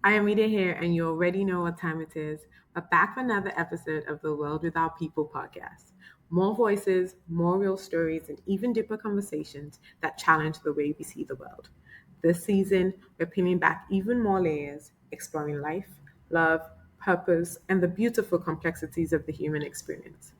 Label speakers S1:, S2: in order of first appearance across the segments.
S1: Ayomide here, and you already know what time it is. We're back for another episode of the World Without People podcast. More voices, more real stories, and even deeper conversations that challenge the way we see the world. This season, we're peeling back even more layers, exploring life, love, purpose, and the beautiful complexities of the human experience.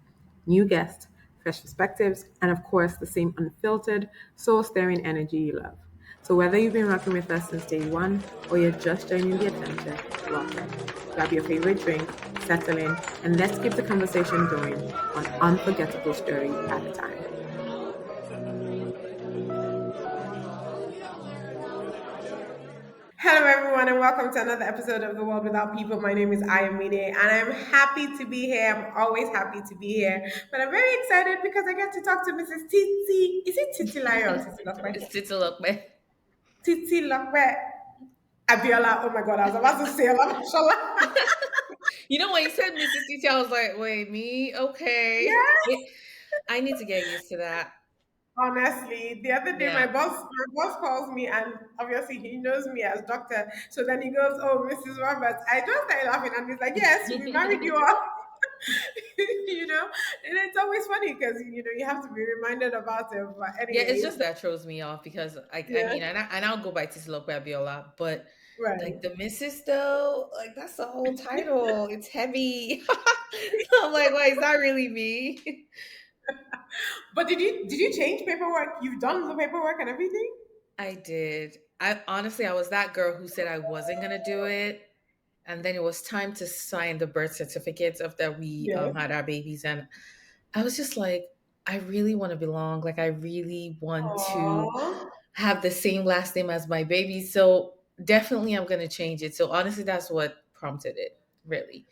S1: New guests, fresh perspectives, and of course, the same unfiltered, soul stirring energy you love. So, whether you've been rocking with us since day one or you're just joining the adventure, welcome. Grab your favorite drink, settle in, and let's keep the conversation going, one unforgettable story at a time. Hello, everyone, and welcome to another episode of The World Without People. My name is Ayomide, and I'm happy to be here. I'm always happy to be here, but I'm very excited because I get to talk to Mrs. Titi. Is it Titilope or Titilope?
S2: It's Titilope.
S1: Titilope Abiola. Oh my God, I was about to say Olamoshola.
S2: You know, when you said Mrs. Titi, I was like, wait, me? Okay.
S1: Yeah.
S2: I need to get used to that.
S1: Honestly, the other day
S2: Yeah.
S1: my boss calls me, and obviously he knows me as doctor. So then he goes, "Oh, Mrs. Roberts." I just started laughing, and he's like, "Yes, we married you off." you know, and it's always funny because you have to be reminded about it. But
S2: Yeah, it's
S1: anyways,
S2: just that throws me off because I
S1: yeah,
S2: mean, and I'll go by Titilope Abiola, but like
S1: right.
S2: the Mrs. though, like that's the whole title. It's heavy. I'm like, wait, is that really me?
S1: But did you change paperwork? You've done the paperwork and everything.
S2: I did. I honestly, I was that girl who said I wasn't gonna do it, and then it was time to sign the birth certificates of that we
S1: Yes.
S2: had our babies, and I was just like, I really want to belong. Like, I really want to
S1: Aww.
S2: have the same last name as my baby. So definitely, I'm gonna change it. So honestly, that's what prompted it. Really,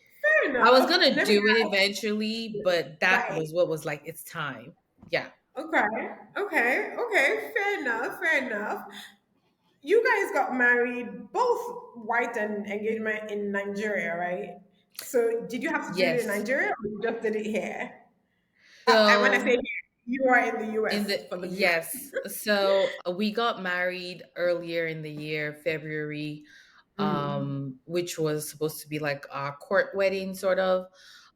S1: Fair
S2: I was
S1: enough.
S2: gonna
S1: Let me
S2: do it eventually, but that
S1: right.
S2: was what was like, it's time. Yeah.
S1: Okay. Okay. Fair enough. Fair enough. You guys got married, both white and engagement in Nigeria, right? So did you have to do it in
S2: Yes.
S1: Nigeria or you just did it here? And when I say
S2: So
S1: here, you are in the
S2: in
S1: US
S2: the
S1: for the viewers.
S2: yes, so we got married earlier in the year, February,
S1: Mm.
S2: which was supposed to be like our court wedding, sort of,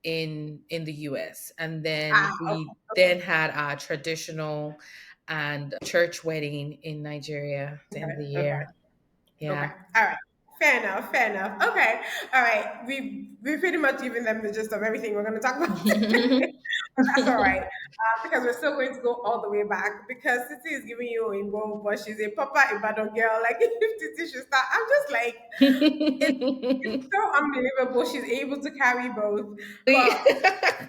S2: in the US, and then we
S1: Okay.
S2: then had our traditional and church wedding in Nigeria in the
S1: Okay.
S2: year.
S1: Okay.
S2: Yeah.
S1: All right. Fair enough. Fair enough. Okay. All right. We pretty much given them the gist of everything we're going to talk about today. But that's all right because we're still going to go all the way back because Titi is giving you info, but she's a proper Ibadan girl. Like if Titi should start, I'm just like it's so unbelievable. She's able to carry both, but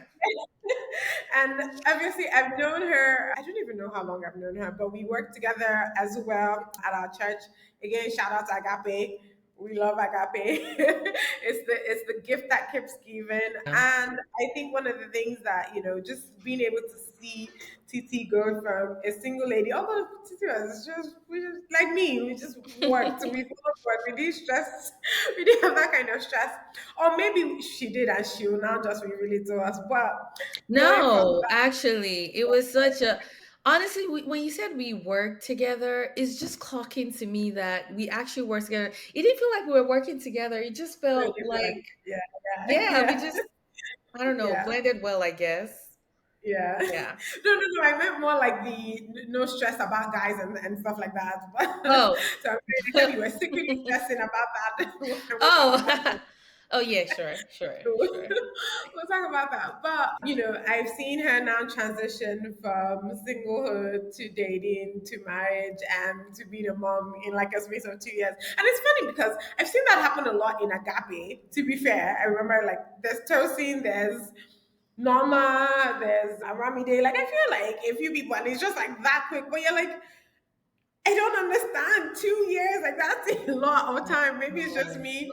S1: and obviously I've known her. I don't even know how long I've known her, but we worked together as well at our church. Again, shout out to Agape. We love Agape. it's the gift that keeps giving.
S2: Yeah.
S1: And I think one of the things that, just being able to see Titi go from a single lady, although Titi was we just like me, we just worked. We followed work. We didn't stress. We didn't have that kind of stress. Or maybe she did and she will now just reveal it to us. But going from
S2: No, actually, it was such a honestly, when you said we worked together, it's just clocking to me that we actually worked together. It didn't feel like we were working together. It just
S1: really
S2: felt
S1: well.
S2: like,
S1: Yeah,
S2: yeah, we
S1: yeah,
S2: just, I don't know,
S1: yeah,
S2: blended well, I guess.
S1: yeah.
S2: Yeah.
S1: No. I meant more like the no stress about guys and stuff like that. But
S2: Oh,
S1: so I'm saying, I said you were secretly stressing about that. We'll talk about
S2: oh,
S1: that.
S2: oh, yeah, sure, sure, sure.
S1: We'll talk about that. But I've seen her now transition from singlehood to dating to marriage and to being a mom in like a space of 2 years. And it's funny because I've seen that happen a lot in Agape. To be fair, I remember like there's Tosin, there's Norma, there's Aramide. Like I feel like a few people, and it's just like that quick. But you're like, I don't understand. 2 years, like that's a lot of time. Maybe it's just
S2: No.
S1: me,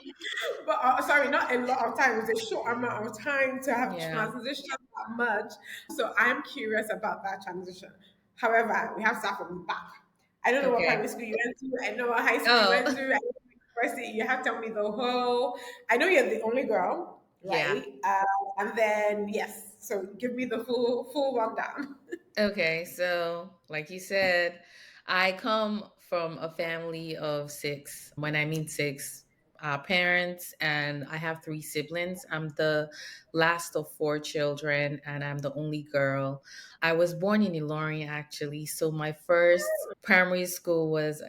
S1: but sorry, not a lot of time. It's a short amount of time to have
S2: Yeah.
S1: transitioned that much. So I'm curious about that transition. However, we have to start from the back. I don't know what primary
S2: Okay.
S1: school you went to. I know what high school you went
S2: Oh,
S1: to. I know what university. You have to tell me the whole. I know you're the only girl,
S2: yeah.
S1: right? And then yes, so give me the full rundown.
S2: Okay, so like you said, I come from a family of six. When I mean six, parents, and I have three siblings. I'm the last of four children, and I'm the only girl. I was born in Ilorin, actually. So my first primary school was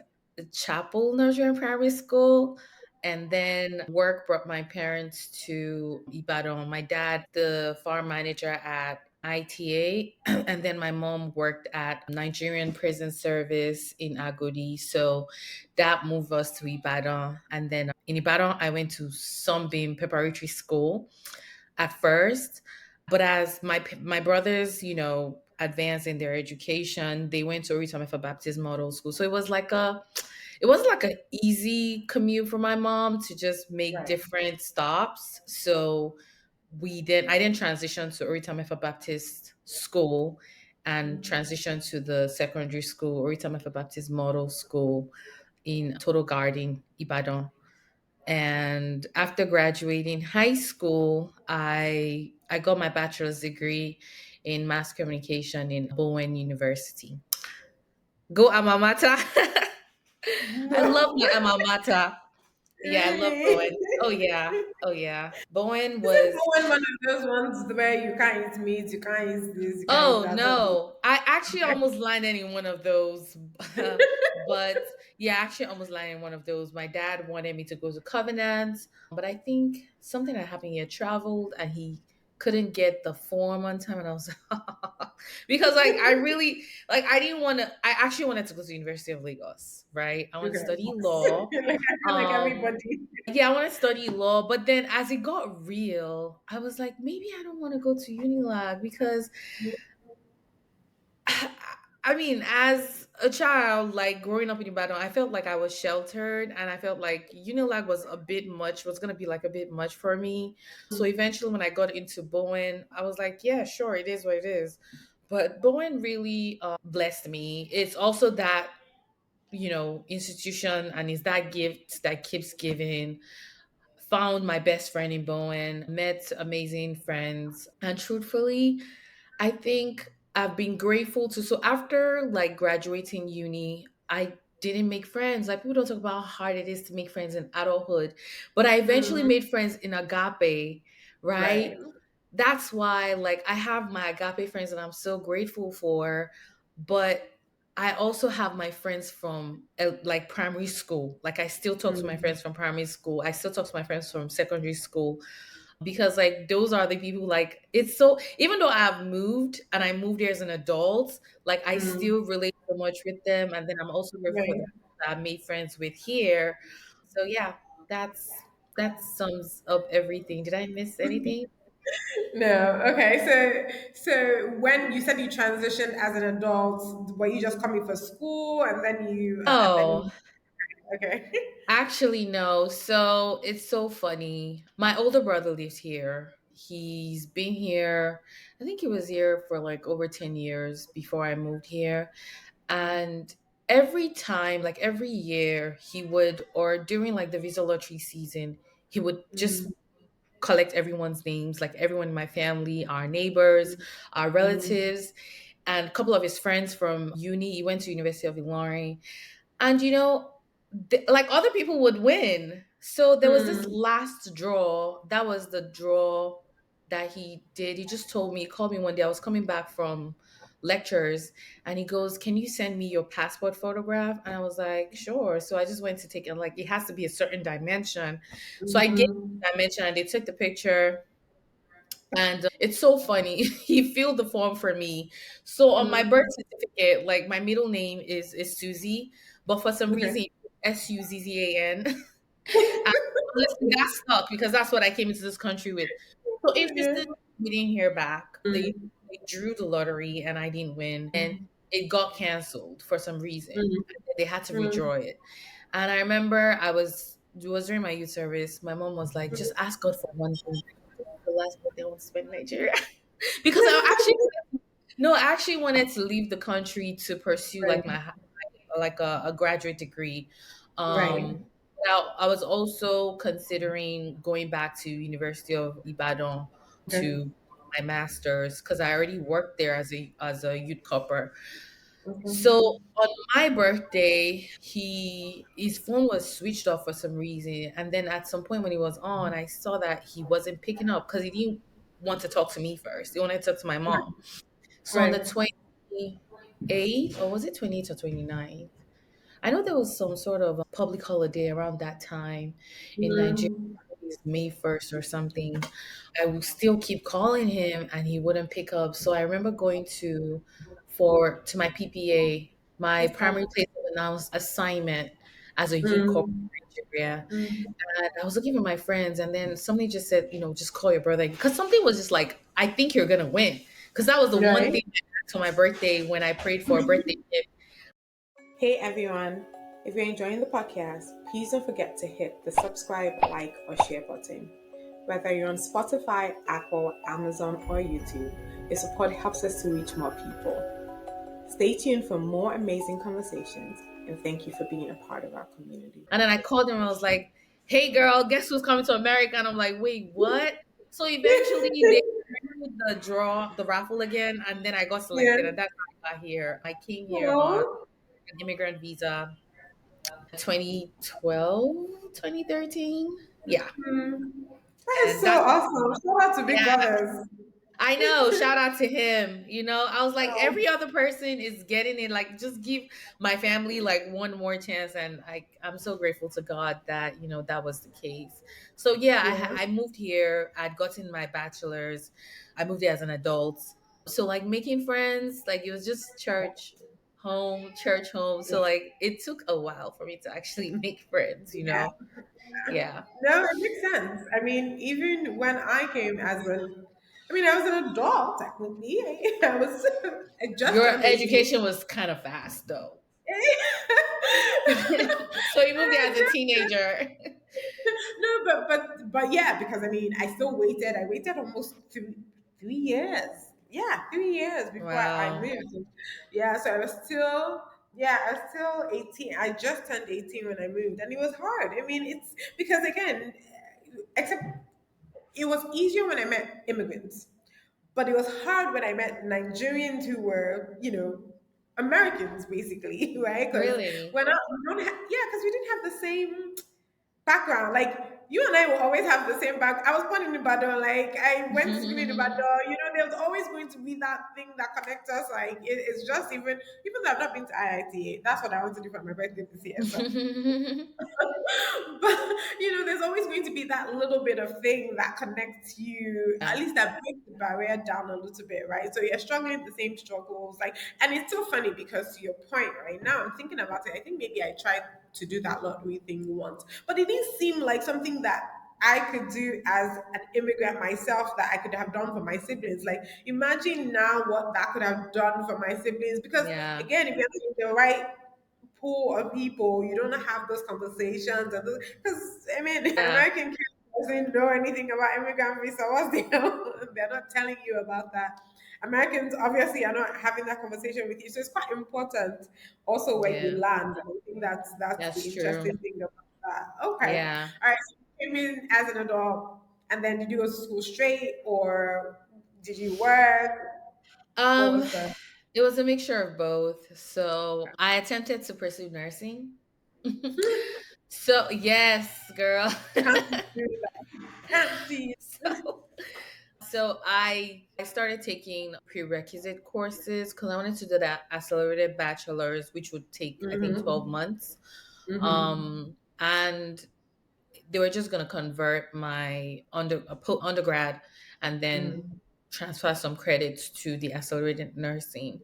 S2: Chapel Nursery and Primary School. And then work brought my parents to Ibadan. My dad, the farm manager at ITA, and then my mom worked at Nigerian Prison Service in Agodi. So that moved us to Ibadan. And then in Ibadan, I went to Sunbeam Preparatory School at first. But as my brothers, advanced in their education, they went to Orita Baptist Model School. So it wasn't like an easy commute for my mom to just make
S1: Right.
S2: different stops. So I didn't transition to Orita Mefa Baptist School and transition to the secondary school, Orita Mefa Baptist Model School in Total Garden, Ibadan. And after graduating high school, I got my bachelor's degree in mass communication in Bowen University. Go Alma Mater. I love
S1: No,
S2: my Alma Mater. Yeah, I love
S1: really.
S2: Bowen. Oh yeah. Oh yeah. Bowen
S1: Isn't
S2: was
S1: one of those ones where you can't eat meat, you can't eat this, you can't eat
S2: Oh
S1: that?
S2: no. I actually almost landed in one of those. But yeah, I actually almost landed in one of those. My dad wanted me to go to Covenant, but I think something that happened, he had traveled and he couldn't get the form on time, and I was because I really I didn't want to I actually wanted to go to University of Lagos, right? I want to
S1: Okay.
S2: study law.
S1: Like I feel like
S2: Um
S1: everybody.
S2: yeah, I want to study law, but then as it got real, I was like, maybe I don't want to go to Unilag because I mean, as a child, like growing up in Ibadan, I felt like I was sheltered and I felt like Unilag was a bit much, was going to be like a bit much for me. So eventually, when I got into Bowen, I was like, yeah, sure, it is what it is. But Bowen really blessed me. It's also that, institution, and it's that gift that keeps giving. Found my best friend in Bowen, met amazing friends, and truthfully, I think I've been grateful to. So after like graduating uni, I didn't make friends. Like people don't talk about how hard it is to make friends in adulthood, but I eventually
S1: Mhm.
S2: made friends in Agape, right?
S1: Right.
S2: That's why like I have my Agape friends that I'm so grateful for, but I also have my friends from like primary school. Like I still talk to my
S1: Mm.
S2: friends from primary school. I still talk to my friends from secondary school because like those are the people like it's so even though I've moved and I moved here as an adult, like I
S1: Mm.
S2: still relate so much with them. And then I'm also grateful for the
S1: Right.
S2: people that I've made friends with here. So yeah, that sums up everything. Did I miss anything?
S1: No. Okay. So when you said you transitioned as an adult, were you just coming for school and then
S2: Oh,
S1: okay.
S2: actually, no. So it's so funny. My older brother lives here. He's been here, I think he was here for like over 10 years before I moved here. And every time, like every year, he would, or during like the visa lottery season, he would just
S1: Mm.
S2: collect everyone's names, like everyone in my family, our neighbors, our
S1: Mm.
S2: relatives, and a couple of his friends from uni. He went to University of Ilorin, and like other people would win. So there was this
S1: Mm.
S2: last draw. That was the draw that he did. He just told me, he called me one day. I was coming back from lectures and he goes, "Can you send me your passport photograph?" And I was like, "Sure." So I just went to take it. Like, it has to be a certain dimension. So I gave
S1: Mhm.
S2: the dimension and they took the picture. And it's so funny. He filled the form for me. So on my birth
S1: Mm.
S2: certificate, like my middle name is Susie, but for some
S1: Okay.
S2: reason Suzzan. And honestly, that stuck because that's what I came into this country with. So
S1: Okay.
S2: interesting, we didn't hear back.
S1: Mm.
S2: They drew the lottery and I didn't win, and it got canceled for some reason.
S1: Mm.
S2: They had to
S1: Mm.
S2: redraw it. And I remember it was during my youth service. My mom was like, "Just ask God for one thing. The last birthday I want to spend in Nigeria." Because I actually no, I actually wanted to leave the country to pursue like
S1: Right.
S2: like a graduate degree.
S1: Right.
S2: Now I was also considering going back to University of Ibadan
S1: Okay.
S2: to my master's because I already worked there as a youth corper.
S1: Okay.
S2: So on my birthday, his phone was switched off for some reason, and then at some point when he was on, I saw that he wasn't picking up because he didn't want to talk to me first. He wanted to talk to my mom. So on the
S1: Right.
S2: 28th, or was it 28th or 29th? I know there was some sort of public holiday around that time in Nigeria.
S1: Mm.
S2: It's May 1st or something. I would still keep calling him and he wouldn't pick up. So I remember going to my PPA, my
S1: Okay.
S2: primary place of assignment as a youth corps
S1: Mm.
S2: in Nigeria.
S1: Mm.
S2: And I was looking for my friends, and then somebody just said, just call your brother. Because something was just like, I think you're gonna win. Because that was the one
S1: Right.
S2: thing I asked for my birthday when I prayed for a birthday gift.
S1: Hey everyone, if you're enjoying the podcast, please don't forget to hit the subscribe, like, or share button. Whether you're on Spotify, Apple, Amazon, or YouTube, your support helps us to reach more people. Stay tuned for more amazing conversations, and thank you for being a part of our community.
S2: And then I called him and I was like, hey girl, guess who's coming to America? And I'm like, wait, what? So eventually they renewed the raffle again, and then I got
S1: Yeah.
S2: selected, and that's how I got here. I came here on
S1: Oh,
S2: an immigrant visa 2012, 2013. Yeah.
S1: that is
S2: And
S1: so
S2: that's
S1: awesome. Shout out to Big
S2: yeah,
S1: Brothers.
S2: I know. Shout out to him. I was like, every other person is getting it. Like, just give my family like one more chance. And I'm so grateful to God that, that was the case. So yeah,
S1: Yeah.
S2: I moved here. I'd gotten my bachelor's. I moved here as an adult. So like making friends, like it was just church, home. So like it took a while for me to actually make friends.
S1: Yeah.
S2: Yeah.
S1: No, it makes sense. I mean, even when I came I was an adult technically. I was, I just
S2: Your
S1: turned 18.
S2: education was kind of fast though. So you moved there as a teenager.
S1: No, but yeah, because I mean, I still waited. I waited almost 3 years. Yeah, 3 years before I
S2: Wow.
S1: moved. Yeah, so I was still 18. I just turned 18 when I moved, and it was hard. I mean, it's because again, except it was easier when I met immigrants, but it was hard when I met Nigerians who were, Americans basically, right? Because
S2: Really?
S1: when we don't have, yeah, because we didn't have the same background. Like you and I will always have the same back. I was born in Ibadan. Like I went to school in Ibadan. There's always going to be that thing that connects us. Like it's just even though I've not been to IIT, that's what I want to do for my birthday this year. So but there's always going to be that little bit of thing that connects you, at
S2: Yeah.
S1: least that breaks the barrier down a little bit, right? So you're struggling the same struggles, like, and it's so funny because to your point, right now I'm thinking about it. I think maybe I tried to do that lottery thing once, but it didn't seem like something that I could do as an immigrant myself that I could have done for my siblings. Like, imagine now what that could have done for my siblings. Because
S2: Yeah.
S1: again, if you're not in the right pool of people, you don't have those conversations and because I mean,
S2: Yeah.
S1: American kids doesn't know anything about immigrant visa. What's the they're not telling you about that. Americans obviously are not having that conversation with you, so it's quite important also where you
S2: Yeah.
S1: land. I think that's the
S2: That's true.
S1: interesting thing about that. Okay,
S2: Yeah.
S1: all right. So you came in as an adult, and then did you go to school straight, or did you work? What
S2: Um,
S1: was the
S2: it was a mixture of both. So I attempted to pursue nursing. So yes, girl.
S1: can't do that? Can't do
S2: so so I started taking prerequisite courses because I wanted to do that accelerated bachelor's, which would take I think 12
S1: Mm-hmm.
S2: months.
S1: Mm-hmm.
S2: And they were just going to convert my undergrad and then
S1: Mm.
S2: transfer some credits to the accelerated nursing.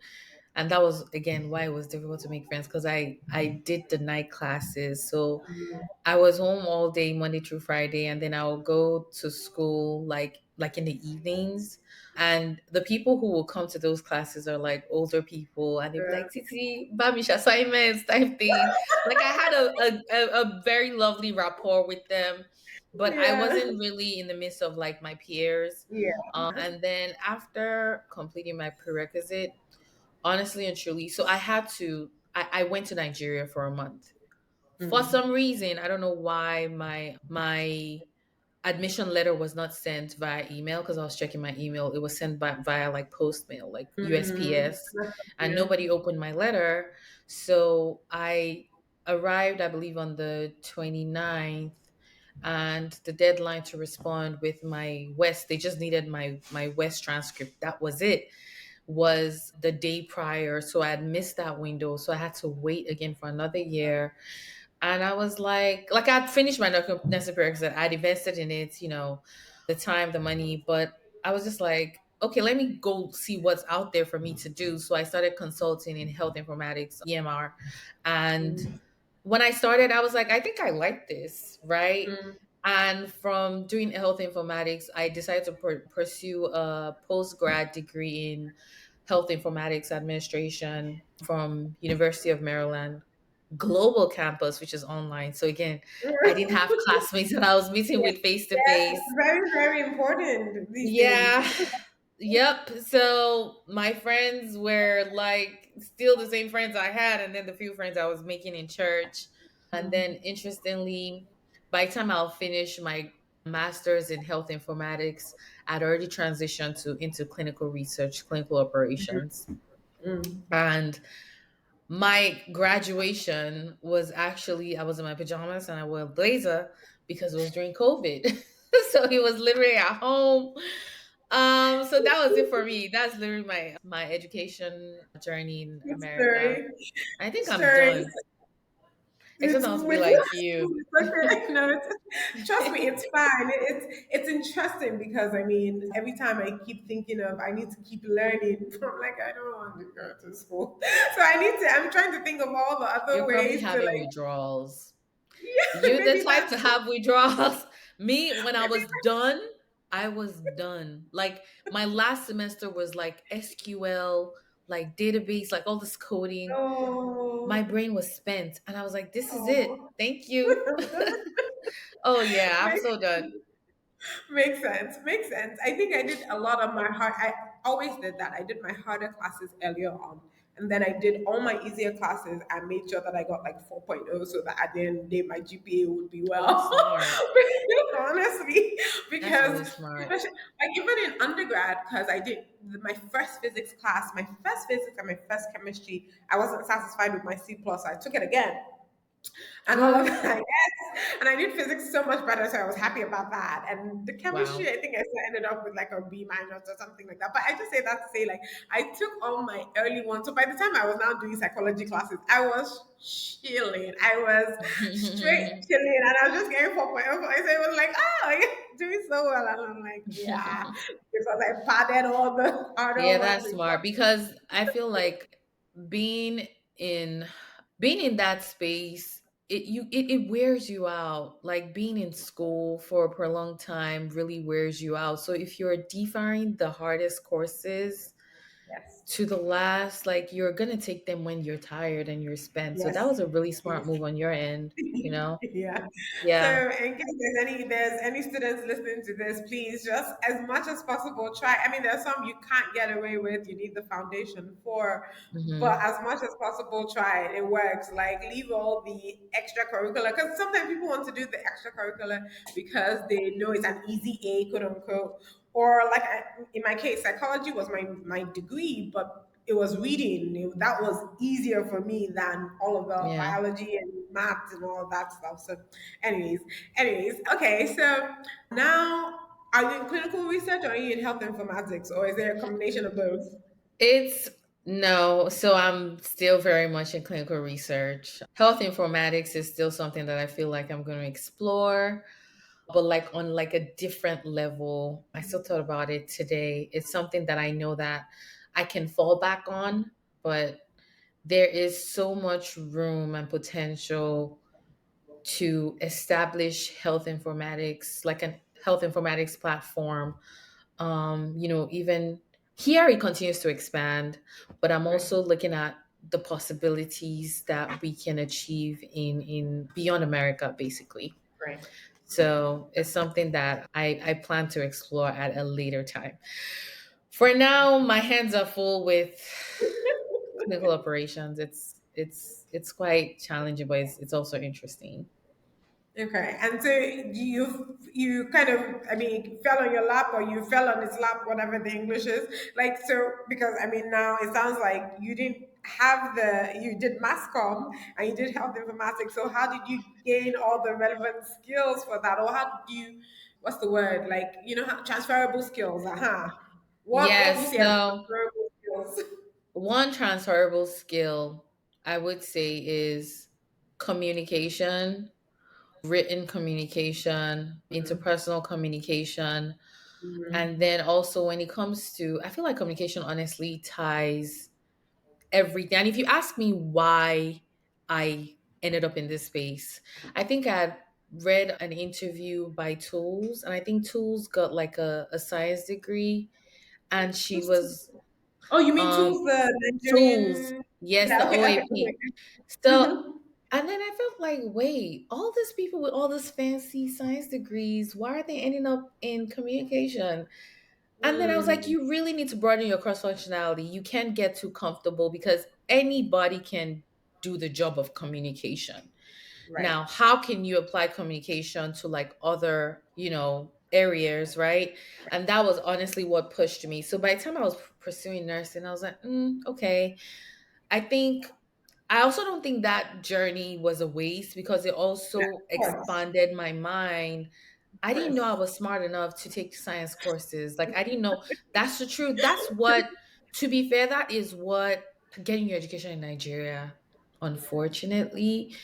S2: And that was again why it was difficult to make friends because I did the night classes. So I was home all day Monday through Friday, and then I'll go to school like in the evenings. And the people who will come to those classes are like older people, and they'd be like, "Titi, Bamish assignments," type thing. Like I had a very lovely rapport with them, but I
S1: Yeah.
S2: wasn't really in the midst of like my peers.
S1: Yeah.
S2: And then after completing my prerequisite, honestly and truly, so I went to Nigeria for a month for
S1: Mm.
S2: some reason. I don't know why my admission letter was not sent via email because I was checking my email. It was sent by, via like post mail, like
S1: Mm-hmm.
S2: USPS, and nobody opened my letter. So I arrived, I believe, on the 29th, and the deadline to respond with my West, they just needed my West transcript. That was it. Was the day prior. So I had missed that window. So I had to wait again for another year. And I was like I'd finished my necessary because I'd invested in it, the time, the money, but I was just like, okay, let me go see what's out there for me to do. So I started consulting in health informatics, EMR. And when I started, I was like, I think I like this, right?
S1: Mm-hmm.
S2: And from doing health informatics, I decided to pursue a post grad degree in health informatics administration from University of Maryland global campus, which is online. So again, I didn't have classmates that I was meeting
S1: Yeah.
S2: with face to
S1: Yes,
S2: face.
S1: very, very important these days.
S2: Yeah. Yep. So my friends were like still the same friends I had, and then the few friends I was making in church. And then interestingly, by the time I'll finish my master's in health informatics, I'd already transitioned to into clinical research, clinical operations.
S1: Mm.
S2: And my graduation was actually, I was in my pajamas and I wore a blazer because it was during COVID. So he was literally at home. So that was it for me. That's literally my education journey in
S1: Good
S2: America.
S1: story.
S2: I think I'm
S1: Stories.
S2: done. Except
S1: It's
S2: I want to be
S1: with
S2: like you.
S1: no, trust me, it's fine. It's interesting because I mean, every time I keep thinking of I need to keep learning. I'm like, I don't want to go to school, so I need to. I'm trying to think of all the
S2: You're
S1: other
S2: probably
S1: ways to
S2: having
S1: like,
S2: withdrawals.
S1: yeah,
S2: You the
S1: maybe
S2: type
S1: that's
S2: to have withdrawals. Me, when I
S1: maybe.
S2: was done, I was done. Like my last semester was like SQL, like database, like all this coding. My
S1: Oh,
S2: brain was spent, and I was like, "This is it.
S1: oh.
S2: Thank you." Oh yeah, I'm
S1: Makes
S2: so done.
S1: Makes sense. Makes sense. I think I did a lot of my hard. I always did that. I did my harder classes earlier on, and then I did all my easier classes. I made sure that I got like 4.0, so that at the end of the day my GPA would be
S2: Oh,
S1: well.
S2: smart.
S1: Honestly,
S2: That's
S1: because
S2: really smart.
S1: especially like even in undergrad, because I did my first physics class, my first physics and my first chemistry, I wasn't satisfied with my C plus. So I took it again and all of
S2: Good.
S1: that. Yes. And I did physics so much better, so I was happy about that. And the chemistry,
S2: Wow.
S1: I think I still ended up with like a B minus or something like that. But I just say that to say, like, I took all my early ones. So by the time I was now doing psychology classes, I was chilling. I was straight chilling, and I was just getting 4.0. So it was like, oh, you're doing so well. And I'm like, yeah, because I padded all the harder
S2: Yeah,
S1: ones
S2: that's
S1: and
S2: smart because I feel like being in being in that space, it wears you out. Like being in school for a prolonged time really wears you out. So if you're defining the hardest courses
S1: yes,
S2: to the last, like you're gonna take them when you're tired and you're spent. So that
S1: yes,
S2: was a really smart
S1: yes.
S2: move on your end, you know?
S1: Yeah. So
S2: Yeah.
S1: in case there's any students listening to this, please just as much as possible try. I mean, there's some you can't get away with. You need the foundation for, but
S2: Hmm.
S1: as much as possible, try it. It works. Like leave all the extracurricular because sometimes people want to do the extracurricular because they know it's an easy A, quote unquote. Or like in my case, psychology was my degree, but it was reading. That was easier for me than all of the
S2: Yeah.
S1: biology and maths and all of that stuff. So, anyways, okay. So now, are you in clinical research or are you in health informatics, or is there a combination of both?
S2: It's no, so I'm still very much in clinical research. Health informatics is still something that I feel like I'm going to explore, but like on like a different level. I still thought about it today. It's something that I know that I can fall back on, but there is so much room and potential to establish health informatics, like a health informatics platform. Even here it continues to expand, but I'm
S1: Right,
S2: also looking at the possibilities that we can achieve in beyond America, basically.
S1: right.
S2: So it's something that I plan to explore at a later time. For now, my hands are full with clinical operations. It's quite challenging, but it's also interesting.
S1: Okay, and so you kind of, I mean, fell on your lap or you fell on his lap, whatever the English is. Like, so because I mean now it sounds like you didn't have the, you did mass comm and you did health informatics. So how did you gain all the relevant skills for that, or how did you, what's the word, like, transferable skills? What would you
S2: Yes,
S1: say are the
S2: so
S1: transferable skills?
S2: one transferable skill I would say is communication, written communication, interpersonal communication. And then also when it comes to, I feel like communication honestly ties everything. And if you ask me why I ended up in this space, I think I read an interview by Tools, and I think Tools got like a science degree, and she was
S1: Oh, you mean
S2: um
S1: tools, the
S2: Tools,
S1: Nigerian?
S2: yes, the
S1: Yeah. Okay. Okay.
S2: OAP.
S1: Okay.
S2: So,
S1: Mm-hmm.
S2: and then I felt like, wait, all these people with all these fancy science degrees, why are they ending up in communication? And then I was like,
S1: Mm,
S2: you really need to broaden your cross functionality. You can't get too comfortable because anybody can do the job of communication.
S1: right.
S2: Now, how can you apply communication to like other, areas, right? And that was honestly what pushed me. So by the time I was pursuing nursing, I was like, okay. I think I also don't think that journey was a waste because it also
S1: Of course.
S2: expanded my mind.
S1: Of
S2: I didn't know I
S1: course.
S2: was smart enough to take science courses. Like, I didn't know. That's the truth. That's what, to be fair, that is what getting your education in Nigeria, unfortunately,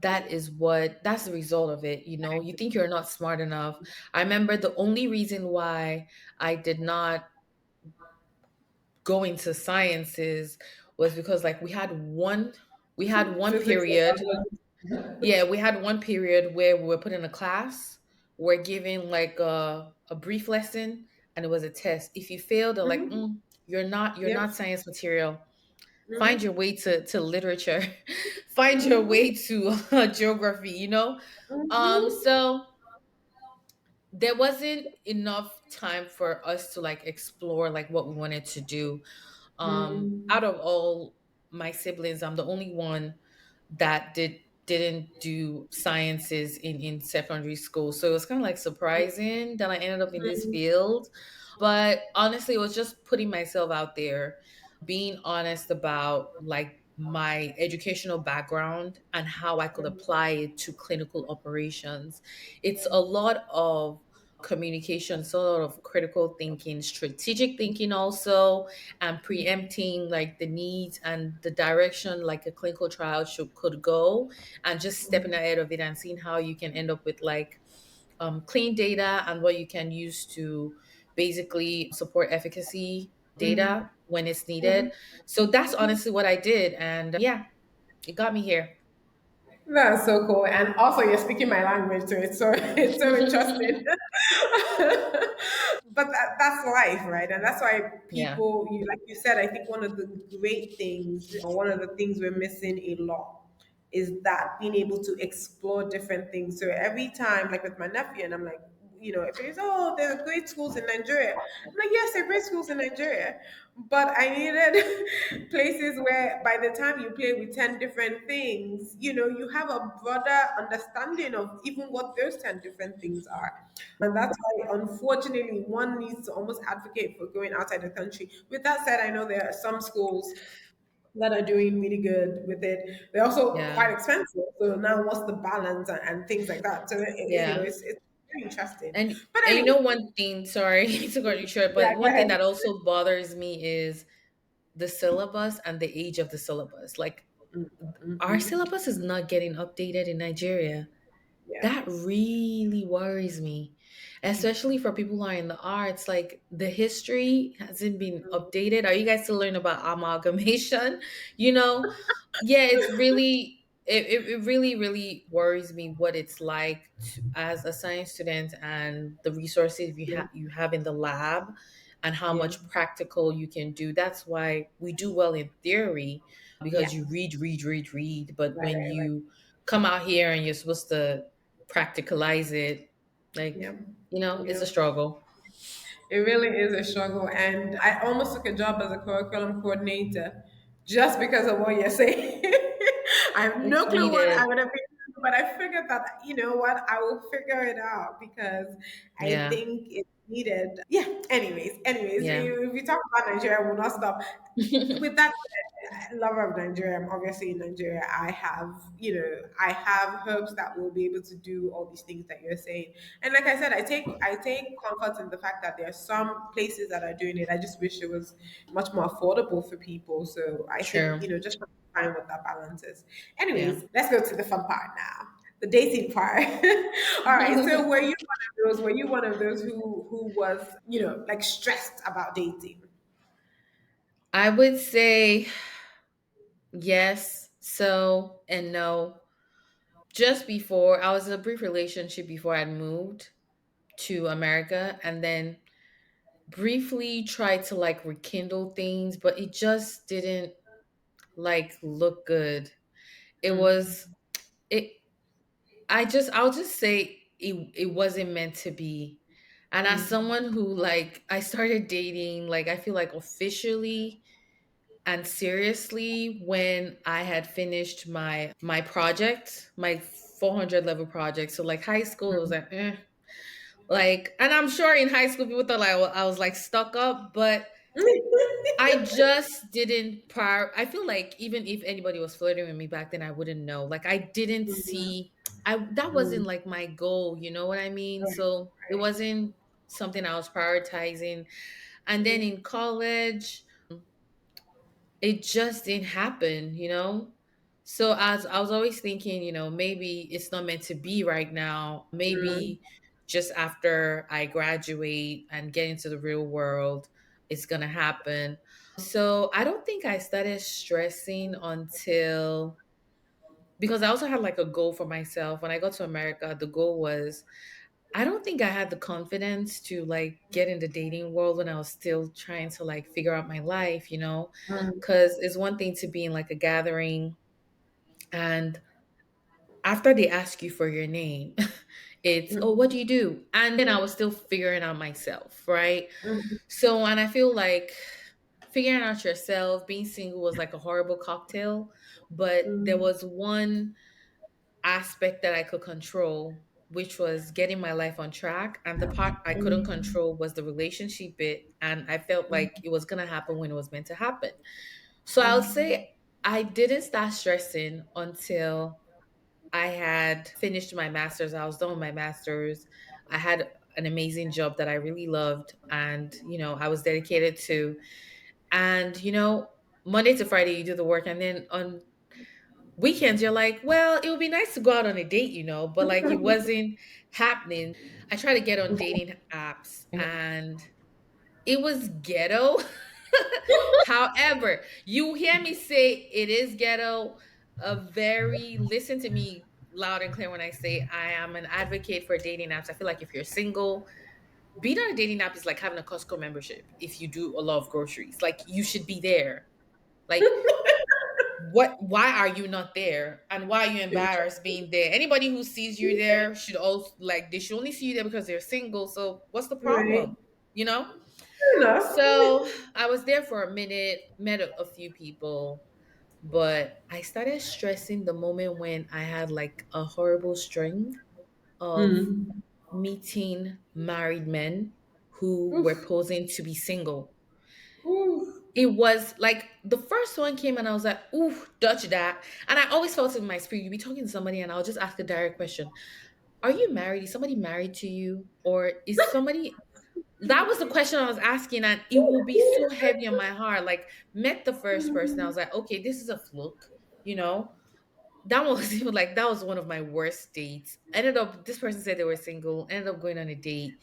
S2: that's the result of it. You think you're not smart enough. I remember the only reason why I did not go into sciences was because like we had one
S1: Physics
S2: period.
S1: and
S2: Yeah, we had one period where we were put in a class, we're given like a brief lesson, and it was a test. If you failed, they're like,
S1: biology.
S2: you're not
S1: Yep.
S2: science material. Find your
S1: Mm-hmm.
S2: way to literature. Find your way
S1: Mm-hmm.
S2: to geography.
S1: Mm-hmm.
S2: So there wasn't enough time for us to like explore like what we wanted to do. Out of all my siblings, I'm the only one that didn't do sciences in secondary school. So it was kind of like surprising that I ended up in this field. But honestly, it was just putting myself out there, being honest about like my educational background and how I could apply it to clinical operations. It's a lot of communication, so a lot of critical thinking, strategic thinking also, and preempting like the needs and the direction like a clinical trial could go, and just stepping ahead of it and seeing how you can end up with like clean data and what you can use to basically support efficacy data when it's needed. So that's honestly what I did, and yeah, it got me here.
S1: That's so cool. And also you're speaking my language, so it's so it's so interesting. But that's life, right? And that's why
S2: Yeah.
S1: people, you like you said, I think one of the great things, or one of the things we're missing a lot, is that being able to explore different things. So every time, like with my nephew, and I'm like, if he's, oh, there are great schools in Nigeria. I'm like, yes, there are great schools in Nigeria, but I needed places where by the time you play with 10 different things, you have a broader understanding of even what those 10 different things are. And that's why, unfortunately, one needs to almost advocate for going outside the country. With that said, I know there are some schools that are doing really good with it. They're also
S2: Yeah.
S1: quite expensive. So now what's the balance and things like that? So,
S2: Yeah.
S1: it's very interesting.
S2: And
S1: But
S2: and
S1: anyway,
S2: one thing, sorry to cut you short,
S1: yeah,
S2: but
S1: go
S2: one thing
S1: ahead.
S2: that also bothers me is the syllabus and the age of the syllabus. Like, our syllabus is not getting updated in Nigeria.
S1: Yeah.
S2: That really worries me, especially for people who are in the arts. Like, the history hasn't been updated. Are you guys still learning about amalgamation? You know, yeah, it really really worries me what it's like as a science student, and the resources
S1: Yeah.
S2: you have in the lab, and how
S1: Yeah.
S2: much practical you can do. That's why we do well in theory,
S1: Yeah.
S2: because you read, but
S1: Right,
S2: when
S1: right, right.
S2: you come out here and you're supposed to practicalize it, like,
S1: Yeah.
S2: it's
S1: Yeah.
S2: a struggle.
S1: It really is a struggle. And I almost took a job as a curriculum coordinator just because of what you're saying. I have
S2: It's
S1: no clue what I
S2: needed.
S1: would have been But I figured that, you know what, I will figure it out because I
S2: Yeah.
S1: think it's needed. Yeah. Anyways,
S2: Yeah.
S1: if we talk about Nigeria, we'll not stop. With that said, lover of Nigeria, I'm obviously in Nigeria. I have hopes that we'll be able to do all these things that you're saying. And like I said, I take comfort in the fact that there are some places that are doing it. I just wish it was much more affordable for people. So I think,
S2: True.
S1: just trying to find what that balance is.
S2: Yeah.
S1: Anyways, let's go to the fun part now. The dating part. All right. So were you one of those who was, like stressed about dating?
S2: I would say yes, so, and no. Just before, I was in a brief relationship before I'd moved to America, and then briefly tried to like rekindle things, but it just didn't like look good. It
S1: Mm,
S2: was it I'll just say it wasn't meant to be. And as
S1: mm,
S2: someone who like I started dating, like I feel like officially and seriously when I had finished my project, my 400 level project. So like high school, it was
S1: mm.
S2: like, like, and I'm sure in high school people thought like I was like stuck up, but I just didn't I feel like even if anybody was flirting with me back then, I wouldn't know. Like I didn't see that wasn't
S1: Mm,
S2: like my goal, you know what I mean?
S1: right,
S2: So it
S1: right.
S2: wasn't something I was prioritizing. And then
S1: Mm,
S2: in college, it just didn't happen, you know? So as I was always thinking, maybe it's not meant to be right now.
S1: mm,
S2: Maybe just after I graduate and get into the real world, it's gonna happen. So I don't think I started stressing until because I also had like a goal for myself. When I got to America, the goal was I don't think I had the confidence to like get in the dating world when I was still trying to like figure out my life,
S1: mm,
S2: because it's one thing to be in like a gathering and after they ask you for your name, it's, oh, what
S1: mm,
S2: do you do? And then I was still figuring out myself, right?
S1: mm,
S2: So, and I feel like figuring out yourself, being single was like a horrible cocktail, but there
S1: mm,
S2: was one aspect that I could control, which was getting my life on track. And the part I couldn't
S1: mm,
S2: control was the relationship bit. And I felt
S1: mm,
S2: like it was going to happen when it was meant to happen. So I'll
S1: mm,
S2: say I didn't start stressing until I had finished my master's. I was done with my master's. I had an amazing job that I really loved and, I was dedicated to. And, Monday to Friday, you do the work. And then on weekends you're like, well, it would be nice to go out on a date, but like it wasn't happening. I tried to get on dating apps and it was ghetto. However, you hear me say it is ghetto. A very listen to me loud and clear when I say I am an advocate for dating apps. I feel like if you're single, being on a dating app is like having a Costco membership if you do a lot of groceries. Like you should be there. Like why are you not there and why are you embarrassed being there? Anybody who sees you there should also like they should only see you there because they're single, so what's the
S1: right.
S2: problem, you know
S1: Fair enough.
S2: so I was there for a minute, met a few people, but I started stressing the moment when I had like a horrible string of
S1: Mm.
S2: meeting married men who were
S1: Oof.
S2: posing to be single.
S1: Oof.
S2: It was like the first one came and I was like, ooh, dodge that. And I always felt in my spirit, you'd be talking to somebody and I'll just ask a direct question. Are you married? Is somebody married to you? Or is somebody that was the question I was asking, and it will be so heavy on my heart. Like, met the first person, I was like, okay, this is a fluke, you know. That was even like that was one of my worst dates. Ended up this person said they were single, ended up going on a date,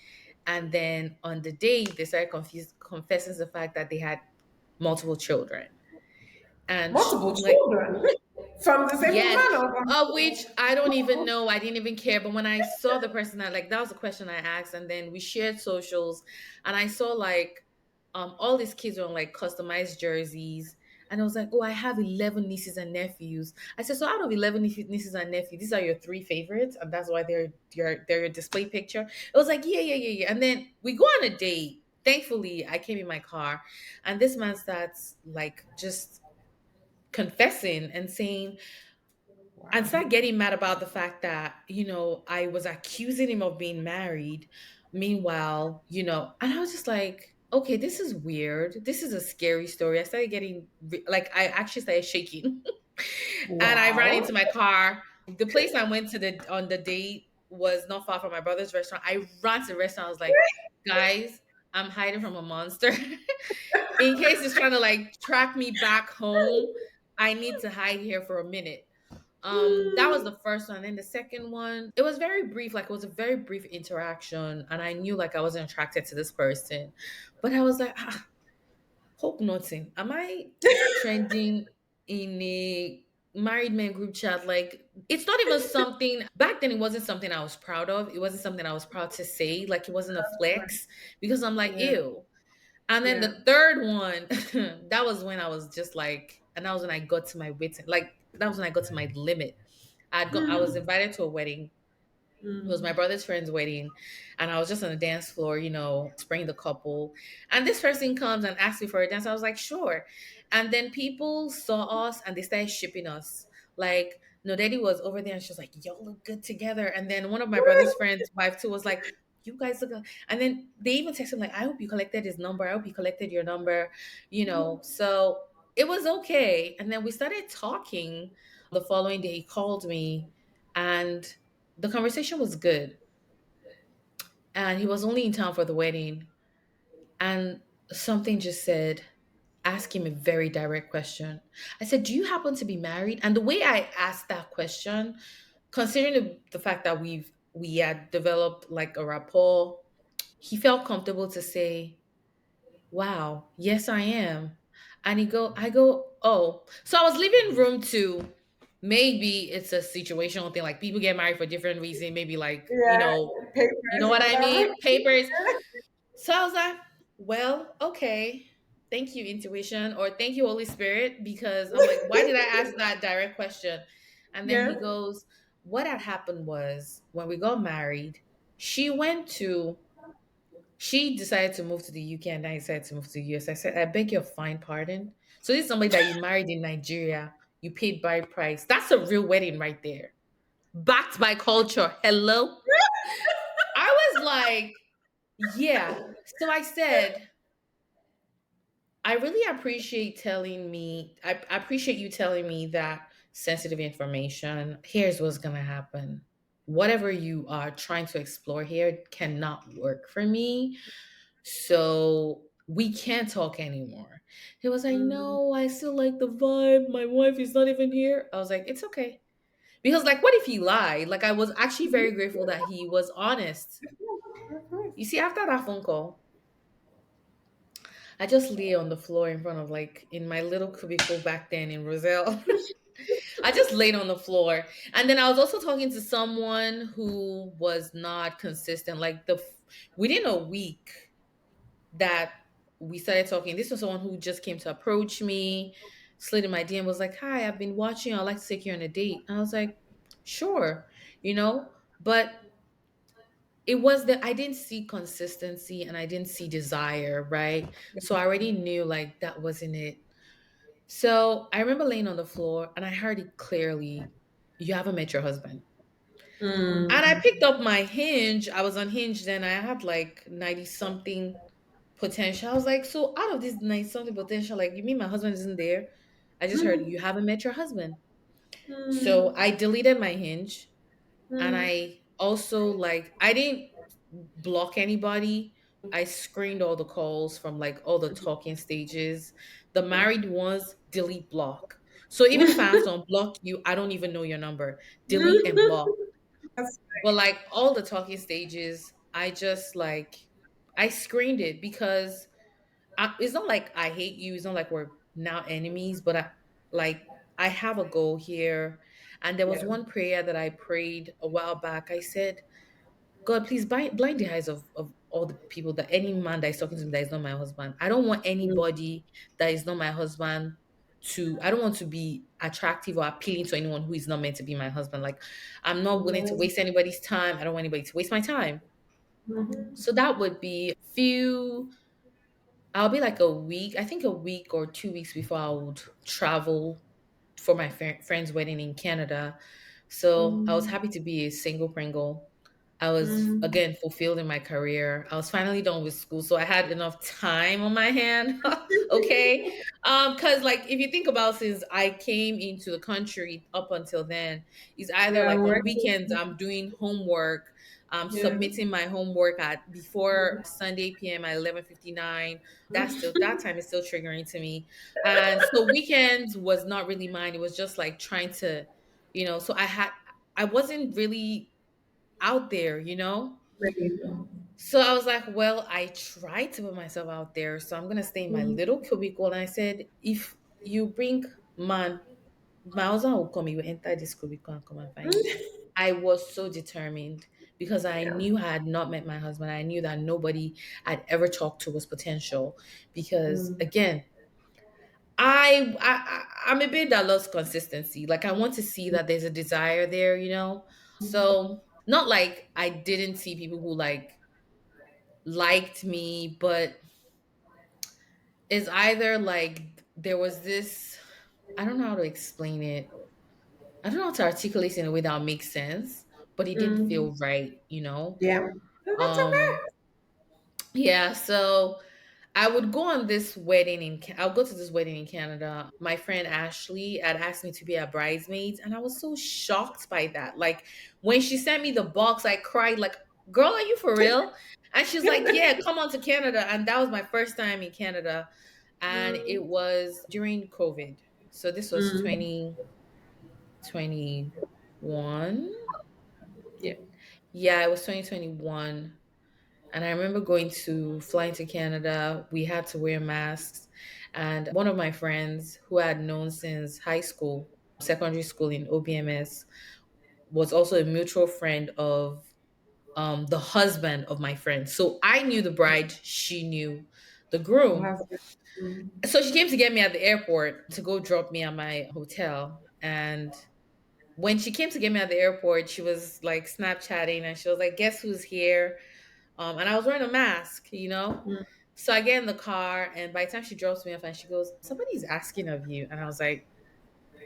S2: and then on the date they started confessing the fact that they had multiple children. And
S1: Multiple
S2: I'm like,
S1: children from the same
S2: yes,
S1: woman or
S2: which I don't even know. I didn't even care. But when I saw the person, that was the question I asked, and then we shared socials, and I saw like all these kids were on like customized jerseys, and I was like, oh, I have 11 nieces and nephews. I said, so out of 11 nieces and nephews, these are your three favorites, and that's why they're your display picture. It was like, yeah, yeah, yeah, yeah. And then we go on a date. Thankfully, I came in my car, and this man starts like just confessing and saying and
S1: Wow.
S2: started getting mad about the fact that, I was accusing him of being married. Meanwhile, and I was just like, okay, this is weird. This is a scary story. I started getting like, I actually started shaking. And I ran
S1: Wow.
S2: into my car. The place I went to on the date was not far from my brother's restaurant. I ran to the restaurant. I was like, guys, I'm hiding from a monster. In case it's trying to like track me back home, I need to hide here for a minute. That was the first one. And the second one, it was very brief, like it was a very brief interaction, and I knew like I wasn't attracted to this person. But I was like, hope nothing. Am I trending in a married men group chat? Like, it's not even something back then, it wasn't something I was proud of. It wasn't something I was proud to say. Like, it wasn't a flex because I'm like,
S1: Yeah.
S2: ew. And then
S1: Yeah.
S2: the third one, that was when I was just like, and that was when I got to my wits, like that was when I got to my limit. I was invited to a wedding. It was my
S1: Mm.
S2: brother's friend's wedding, and I was just on the dance floor, spraying the couple. And this person comes and asks me for a dance. I was like, sure. And then people saw us and they started shipping us. Like, no, Daddy was over there and she was like, y'all look good together. And then one of my brother's friends' wife too was like, you guys look good. And then they even texted him like, I hope you collected his number. I hope you collected your number. So it was okay. And then we started talking. The following day he called me, and the conversation was good, and he was only in town for the wedding, and something just said, ask him a very direct question. I said, do you happen to be married? And the way I asked that question, considering the fact that we had developed like a rapport, he felt comfortable to say, wow, yes I am. And I go, oh. So I was leaving room to, maybe it's a situational thing, like people get married for different reasons, maybe like,
S1: Yeah.
S2: you know
S1: Papers or
S2: what I
S1: whatever.
S2: mean? Papers. So I was like, well, okay. Thank you, intuition, or thank you, Holy Spirit, because I'm like, why did I ask that direct question? And then
S1: Yeah.
S2: he goes, what had happened was when we got married, she went to, she decided to move to the UK and I decided to move to the US. I said, I beg your fine pardon. So this is somebody that you married in Nigeria, you paid bride price. That's a real wedding right there. Backed by culture. Hello? I was like, yeah. So I said, I really appreciate I appreciate you telling me that sensitive information. Here's what's gonna happen. Whatever you are trying to explore here cannot work for me. So we can't talk anymore. He was like,
S1: Mm.
S2: no, I still like the vibe. My wife is not even here. I was like, it's okay. Because like what if he lied? Like I was actually very grateful that he was honest.
S1: Of course.
S2: You see, after that phone call, I just lay on the floor in front of like in my little cubicle back then in Roselle. I just laid on the floor. And then I was also talking to someone who was not consistent. Like within a week that we started talking, this was someone who just came to approach me, slid in my DM, was like, hi, I've been watching. I'd like to take you on a date. And I was like, sure, but it was that I didn't see consistency and I didn't see desire, right? So I already knew like that wasn't it. So I remember laying on the floor and I heard it clearly. You haven't met your husband. And I
S1: Mm.
S2: picked up my hinge. I was unhinged then. I had like 90 something potential. I was like, so out of this 90 something potential, like you mean my husband isn't there? I just heard
S1: Mm.
S2: you haven't met your husband. So
S1: Mm.
S2: I deleted my hinge. And
S1: Mm.
S2: I also like I didn't block anybody. I screened all the calls from like all the talking stages. The married ones, delete block. So even if I have to unblock you, I don't even know your number. Delete and block.
S1: That's
S2: But like all the talking stages, I just like I screened it because it's not like I hate you. It's not like we're now enemies, but I have a goal here. And there was
S1: yeah.
S2: one prayer that I prayed a while back. I said, God, please blind the eyes of all the people, that any man that is talking to me that is not my husband. I don't want
S1: Mm.
S2: anybody that is not my husband I don't want to be attractive or appealing to anyone who is not meant to be my husband. Like, I'm not willing to
S1: Yes.
S2: waste anybody's time. I don't want anybody to waste my time.
S1: Mhm.
S2: So that would be I'll be like a week, I think a week or 2 weeks before I would travel. for my friend's wedding in Canada. So I was
S1: Mm,
S2: happy to be a single Pringle. I was
S1: mm,
S2: again fulfilled in my career. I was finally done with school, so I had enough time on my hand. Okay, because like if you think about since I came into the country up until then, it's either
S1: yeah,
S2: like on
S1: working.
S2: weekends I'm doing homework, I'm
S1: Yeah.
S2: submitting my homework at before Sunday PM at 11:59. That's still that time is still triggering to me, and so weekends was not really mine. It was just like trying to, So I wasn't really out there,
S1: Right.
S2: So I was like, well, I tried to put myself out there. So I'm going to stay in my
S1: Mm,
S2: little cubicle. And I said, if you bring man, my husband will come, he will enter this cubicle and come and find me.
S1: mm.
S2: I was so determined because I
S1: Yeah.
S2: knew I had not met my husband. I knew that nobody I'd ever talked to was potential. Because
S1: Mm,
S2: again, I'm a bit that loves consistency. Like I want to see that there's a desire there, So not like I didn't see people who like liked me, but it's either like there was this, I don't know how to explain it. I don't know how to articulate it in a way that makes sense,
S1: mm,
S2: but it didn't
S1: mm.
S2: feel right.
S1: Yeah. That's
S2: Um
S1: okay.
S2: yeah, so I would go on this wedding I'll go to this wedding in Canada. My friend Ashley had asked me to be a bridesmaid, and I was so shocked by that. Like when she sent me the box, I cried like, "Girl, are you for real?" And she's like, "Yeah, come on to Canada." And that was my first time in Canada, and it
S1: Mm,
S2: was during COVID. So this was
S1: mm.
S2: 2021.
S1: Yeah.
S2: Yeah, it was 2021. And I remember flying to Canada. We had to wear masks. And one of my friends who I had known since high school, secondary school in OBMS, was also a mutual friend of the husband of my friend. So I knew the bride, she knew the
S1: The
S2: groom.
S1: husband. Mm.
S2: So she came to get me at the airport to go drop me at my hotel. And when she came to get me at the airport, she was like Snapchatting and she was like, "Guess who's here?" And I was wearing a mask.
S1: Mm.
S2: So I get in the car, and by the time she drops me off, and she goes, "Somebody's asking of you," and I was like,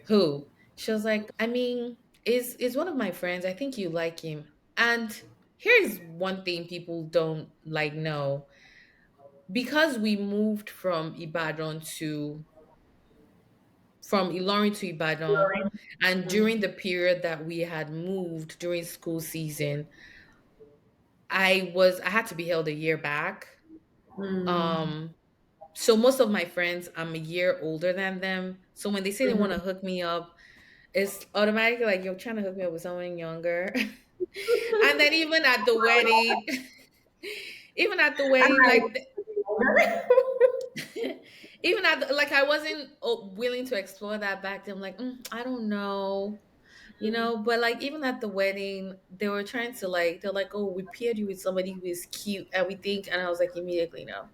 S2: "Who?" She was like, "I mean, is one of my friends. I think you like him." And here's one thing people don't like know: because we moved from Ilorin to Ibadan, and
S1: Mm.
S2: during the period that we had moved during school season, I had to be held a year back.
S1: Mm.
S2: Um, So most of my friends, I'm a year older than them. So when they say they want to
S1: Mhm.
S2: hook me up, it's automatically like you're trying to hook me up with someone younger. And then even at the wedding, even at the
S1: And
S2: wedding, like
S1: I,
S2: even like I wasn't willing to explore that back then. I'm like, I don't know. But like even at the wedding, they were trying to like they're like, oh, we paired you with somebody who is cute, and we think, and I was like, immediately no.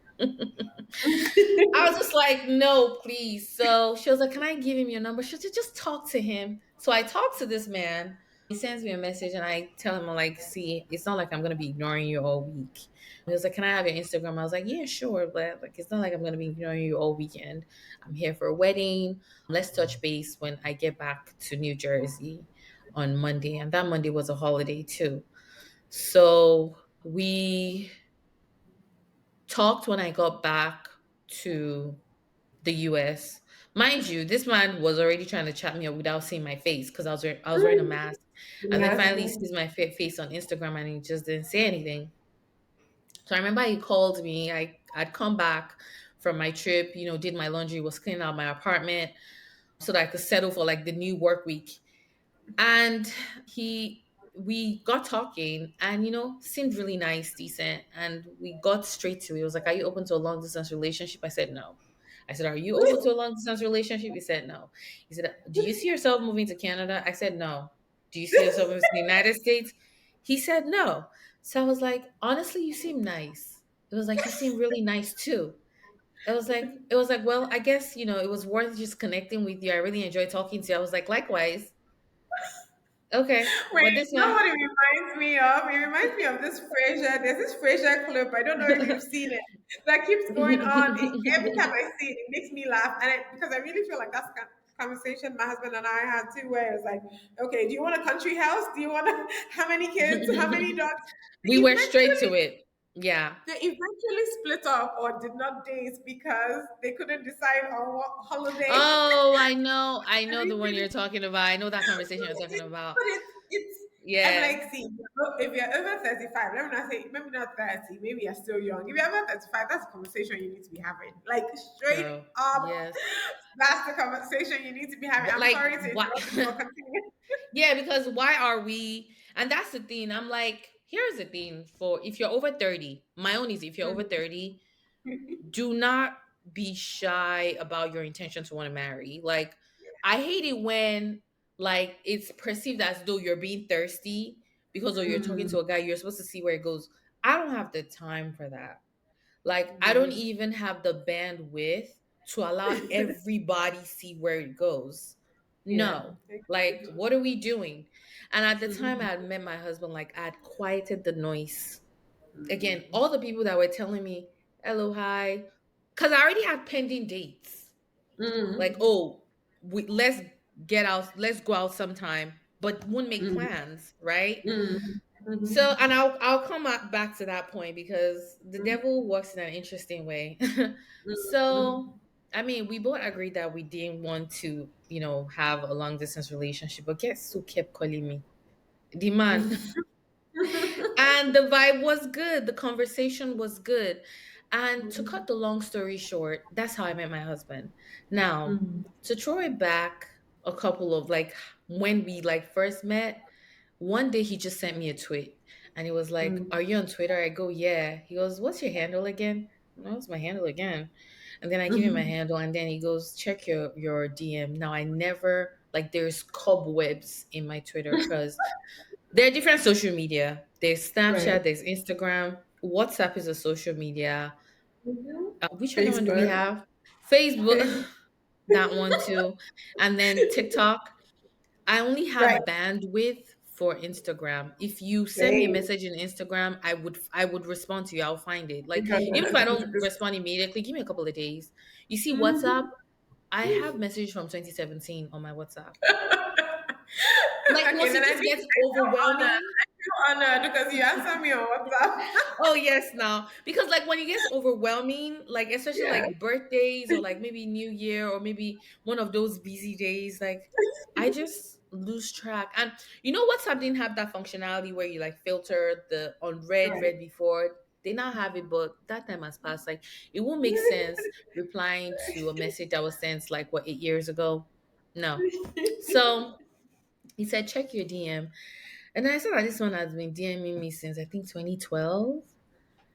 S2: I was just like, no, please. So she was like, can I give him your number? She said, just talk to him. So I talked to this man. He sends me a message and I tell him, I'm like, see, it's not like I'm going to be ignoring you all week. He was like, can I have your Instagram? I was like, yeah, sure. But like, it's not like I'm going to be ignoring you all weekend. I'm here for a wedding. Let's touch base when I get back to New Jersey on Monday. And that Monday was a holiday too. So we talked when I got back to the US. Mind you, this man was already trying to chat me up without seeing my face because I was wearing a mask. And then
S1: yes.
S2: finally he sees my face on Instagram and he just didn't say anything. So I remember he called me. I'd come back from my trip, did my laundry, was cleaning out my apartment so that I could settle for like the new work week. And he we got talking and seemed really nice, decent, and we got straight to it. It was like, are you open to a long distance relationship? I said no. I said, are you open to a long distance relationship? He said no. He said, do you see yourself moving to Canada? I said no. Do you see yourself moving to the United States? He said no. So I was like, honestly, you seem nice. It was like, you seem really nice too. It was like, well, I guess, it was worth just connecting with you. I really enjoyed talking to you. I was like, likewise. Okay,
S1: Wait,
S2: but this
S1: you know
S2: one,
S1: what it reminds me of? It reminds me of this Frasier. There's this Frasier clip. I don't know if you've seen it. That keeps going on. Every time I see it, it makes me laugh, and because I really feel like that's kind. conversation my husband and I had too, where it's like, okay, do you want a country house? Do you want how many kids? How many dogs?
S2: We
S1: They
S2: were straight to
S1: eventually
S2: it. Yeah.
S1: they eventually split up or did not date because they couldn't decide on what holiday.
S2: Oh, I know. I
S1: And
S2: know the one you're talking about. I know that conversation you're talking about.
S1: but it's I'm
S2: Yeah.
S1: like, see, if you're over 35, let me not say maybe not 30, maybe you're still young. If you're over 35, that's a conversation you need to be having. Like straight
S2: Girl.
S1: up,
S2: Yes.
S1: that's the conversation you need to be having. I'm
S2: Like
S1: sorry to
S2: what?
S1: interrupt you, but continue.
S2: Yeah, because why are we? And that's the thing. I'm like, here's the thing for if you're over 30, my own is if you're over 30, do not be shy about your intention to want to marry. Like, I hate it when like it's perceived as though you're being thirsty because you're talking
S1: Mm,
S2: to a guy, you're supposed to see where it goes. I don't have the time for that. Like, I don't
S1: yeah.
S2: even have the bandwidth to allow everybody see where it goes.
S1: Yeah.
S2: No. Like, what are we doing? And at the time I
S1: Mhm.
S2: had met my husband, like I had quieted the noise. Again, all the people that were telling me, hello, hi, because I already had pending dates. Like,
S1: Mm,
S2: oh, let's get out, let's go out sometime, but wouldn't make
S1: mm,
S2: plans, right?
S1: mm,
S2: So,
S1: mhm,
S2: and I'll come back to that point because the
S1: mhm,
S2: devil works in an interesting way.
S1: mhm,
S2: So, I mean, we both agreed that we didn't want to, have a long distance relationship. But guess who kept calling me? The man. And the vibe was good. The conversation was good. And to cut the long story short, that's how I met my husband. Now,
S1: mhm,
S2: to throw it back a couple of like when we like first met, one day he just sent me a tweet and he was like,
S1: mhm,
S2: are you on Twitter? I go, yeah. He goes, what's your handle again? No, what's my handle again? And then I give him my
S1: mhm.
S2: handle and then he goes, check your DM. Now I never like there's cobwebs in my Twitter because there are different social media. There's
S1: Right.
S2: Snapchat, there's Instagram. WhatsApp is a social media.
S1: Mhm.
S2: Which other one do we
S1: Facebook.
S2: have? Facebook,
S1: Facebook.
S2: that one too. And then TikTok. I only
S1: Right.
S2: have bandwidth for Instagram. If you send me a
S1: Same.
S2: message in Instagram, I would respond to you. I'll find it. Like even if I don't
S1: 100%.
S2: respond immediately, give me a couple of days. You see WhatsApp,
S1: Mhm.
S2: I have messages from 2017 on my WhatsApp. Like
S1: Okay,
S2: once
S1: then
S2: it
S1: I
S2: just
S1: think
S2: gets
S1: I feel honored.
S2: overwhelming.
S1: I feel honored because you answer me on WhatsApp.
S2: Oh yes, now because like when it gets overwhelming, like especially
S1: Yeah.
S2: like birthdays or like maybe New Year or maybe one of those busy days, like I just lose track. And WhatsApp didn't have that functionality where you like filter the on
S1: Right.
S2: read before. They now have it, but that time has passed. Like it won't make sense replying to a message that was sent like what 8 years ago. No. So he said check your DM. And then I saw that this one has been DMing me since I think 2012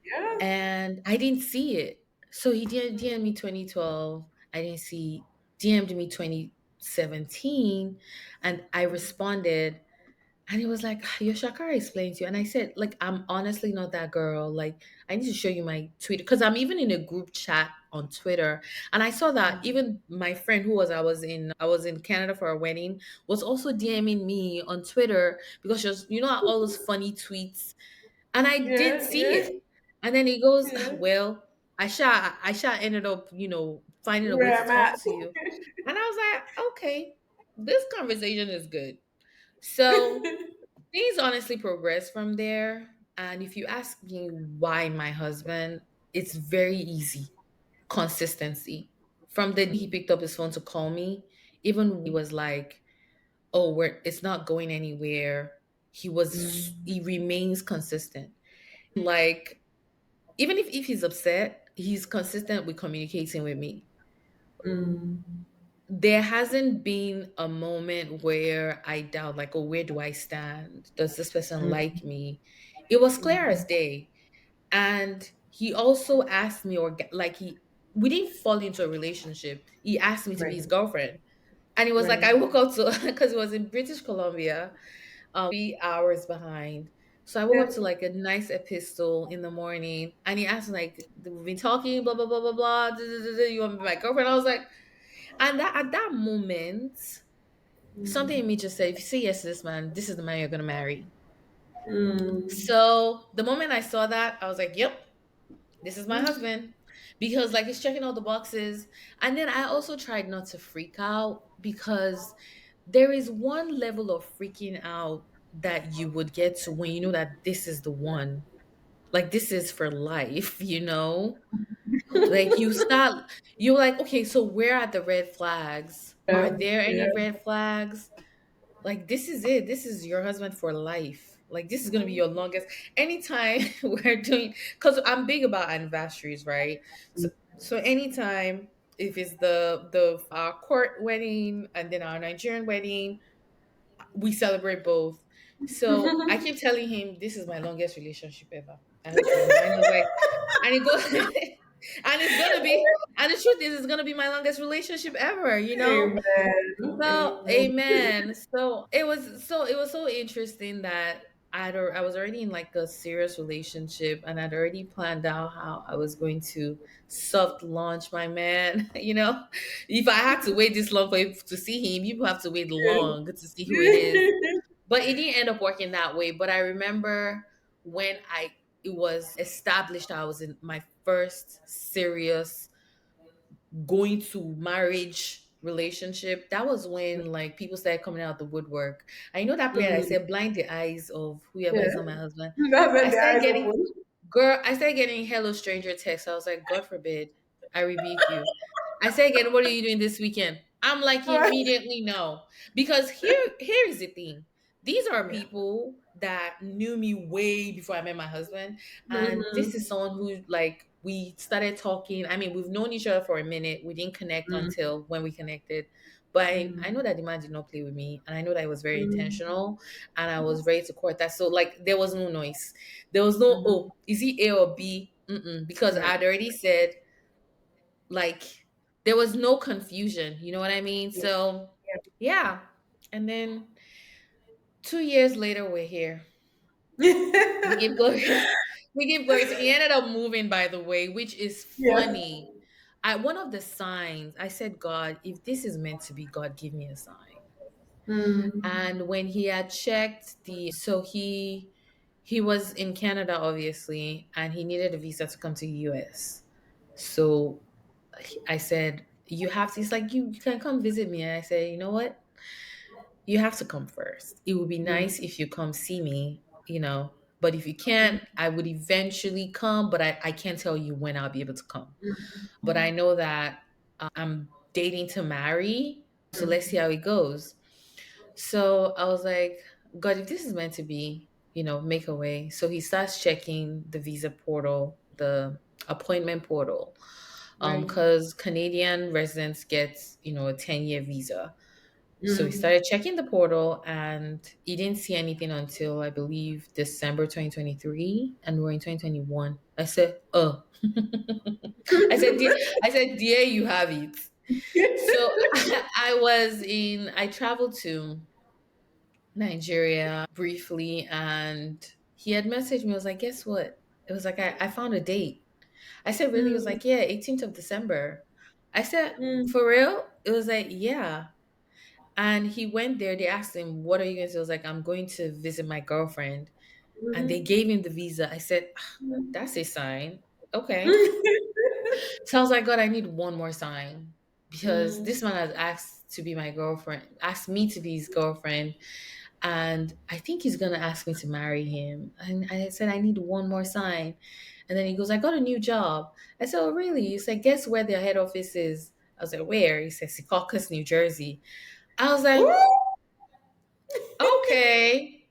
S1: Yes.
S2: and I didn't see it. So he DM'd me 2012. I didn't see. DM'd me 2017, and I responded, and he was like, "Your Shakara explained to you." And I said, "Like, I'm honestly not that girl. Like, I need to show you my Twitter because I'm even in a group chat on Twitter, and I saw that even my friend who I was in Canada for a wedding was also DMing me on Twitter because she was, all those funny tweets and I did
S1: Yeah,
S2: see
S1: yeah,
S2: it. And then he goes,
S1: yeah.
S2: well, I shall ended up, finding a way
S1: Where
S2: to
S1: I'm at.
S2: talk to you. And I was like, okay, this conversation is good. So things honestly progress from there. And if you ask me why my husband, it's very easy. Consistency. From the day he picked up his phone to call me, even when he was like, oh, it's not going anywhere. He remains consistent. Like even if he's upset, he's consistent with communicating with me.
S1: Mm,
S2: There hasn't been a moment where I doubt, like, oh, where do I stand? Does this person like
S1: mm,
S2: me? It was clear as day. And he also asked me, like, we didn't fall into a relationship. He asked me to be
S1: right,
S2: his girlfriend. And it was like,
S1: right.
S2: I woke up to, because it was in British Columbia, 3 hours behind. So I woke
S1: Yeah.
S2: up to like a nice epistle in the morning, and he asked me like, "We've been talking, blah blah blah blah blah. You want to be my girlfriend?" I was like, and that at that moment, something in me just said, "If you say yes to this man, this is the man you're gonna marry."
S1: Mm,
S2: So the moment I saw that, I was like, "Yep, this is my husband." because like it's checking all the boxes. And then I also tried not to freak out because there is one level of freaking out that you would get to when you know that this is the one. Like this is for life, you know? Like you're like, okay, so where are the red flags? Are
S1: Yeah,
S2: there any
S1: yeah.
S2: red flags? Like this is it. This is your husband for life. Like this is gonna be your longest. Anytime we're doing, because I'm big about anniversaries, right? So anytime if it's the our court wedding and then our Nigerian wedding, we celebrate both. So I keep telling him this is my longest relationship ever. I hope you know. And I was like, and it goes and it's gonna be, and the truth is it's gonna be my longest relationship ever, you know?
S1: Amen.
S2: So,
S1: Amen.
S2: amen. So it was so interesting that I was already in like a serious relationship, and I'd already planned out how I was going to soft launch my man. You know, if I had to wait this long for you to see him, you have to wait long to see who it is. But it didn't end up working that way. But I remember when I it was established I was in my first serious going to marriage relationship. That was when like people started coming out the woodwork. I know that prayer I
S1: Mm,
S2: said blind the eyes of whoever
S1: yeah.
S2: is not my husband.
S1: That's when
S2: I
S1: the
S2: started
S1: eyes
S2: getting
S1: open.
S2: girl, I started getting hello stranger texts. I was like, God forbid, I rebuke you. I started getting, what are you doing this weekend? I'm like immediately no. Because here is the thing. These are
S1: Yeah.
S2: people that knew me way before I met my husband. And this is
S1: Mm-hmm.
S2: someone who like we started talking. I mean, we've known each other for a minute. We didn't connect
S1: Mm-hmm.
S2: until when we connected. But I know that the man did not play with me. And I know that it was very intentional. And I was ready to court that. So like there was no noise. There was no,
S1: Mm-hmm.
S2: oh, is he A or B? Mm-mm, because
S1: Right.
S2: I'd already said, like, there was no confusion. You know what I mean?
S1: Yeah.
S2: So, yeah. And then 2 years later, we're here. We
S1: Yeah.
S2: give glory. We give glory. So he ended up moving, by the way, which is
S1: Yeah.
S2: funny. One of the signs, I said, God, if this is meant to be, God, give me a sign.
S1: Mm.
S2: And when he had checked so he was in Canada, obviously, and he needed a visa to come to the US. So I said, you have to, he's like, you can come visit me. And I said, you know what? You have to come first. It would be
S1: Mm.
S2: nice if you come see me, you know, but if you can't, I would eventually come, but I can't tell you when I'll be able to come. But I know that I'm dating to marry. So let's see how it goes. So I was like, God, if this is meant to be, make a way. So he starts checking the visa portal, the appointment portal,
S1: Right.
S2: because Canadian residents get, a 10-year visa. So he
S1: Mm.
S2: started checking the portal and he didn't see anything until I believe December 2023 and we're in 2021. I said, oh. I said, dear, you have it. So I traveled to Nigeria briefly and he had messaged me. I was like, guess what? It was like, I found a date. I said, really? He was
S1: Mm.
S2: like, yeah, 18th of December. I said,
S1: Mm.
S2: for real? It was like, yeah. And he went there. They asked him, what are you going to do? I was like, I'm going to visit my girlfriend. And they
S1: Mhm.
S2: gave him the visa. I said, "Ah,
S1: Mm.
S2: that's a sign. Okay. So I was like, God, I need one more sign because
S1: Mm.
S2: this man has asked to be my girlfriend, asked me to be his girlfriend. And I think he's going to ask me to marry him. And I said, I need one more sign. And then he goes, I got a new job. I said, oh, really? He said, guess where their head office is? I was like, where? He said, Secaucus, New Jersey. I was like,
S1: Ooh.
S2: okay,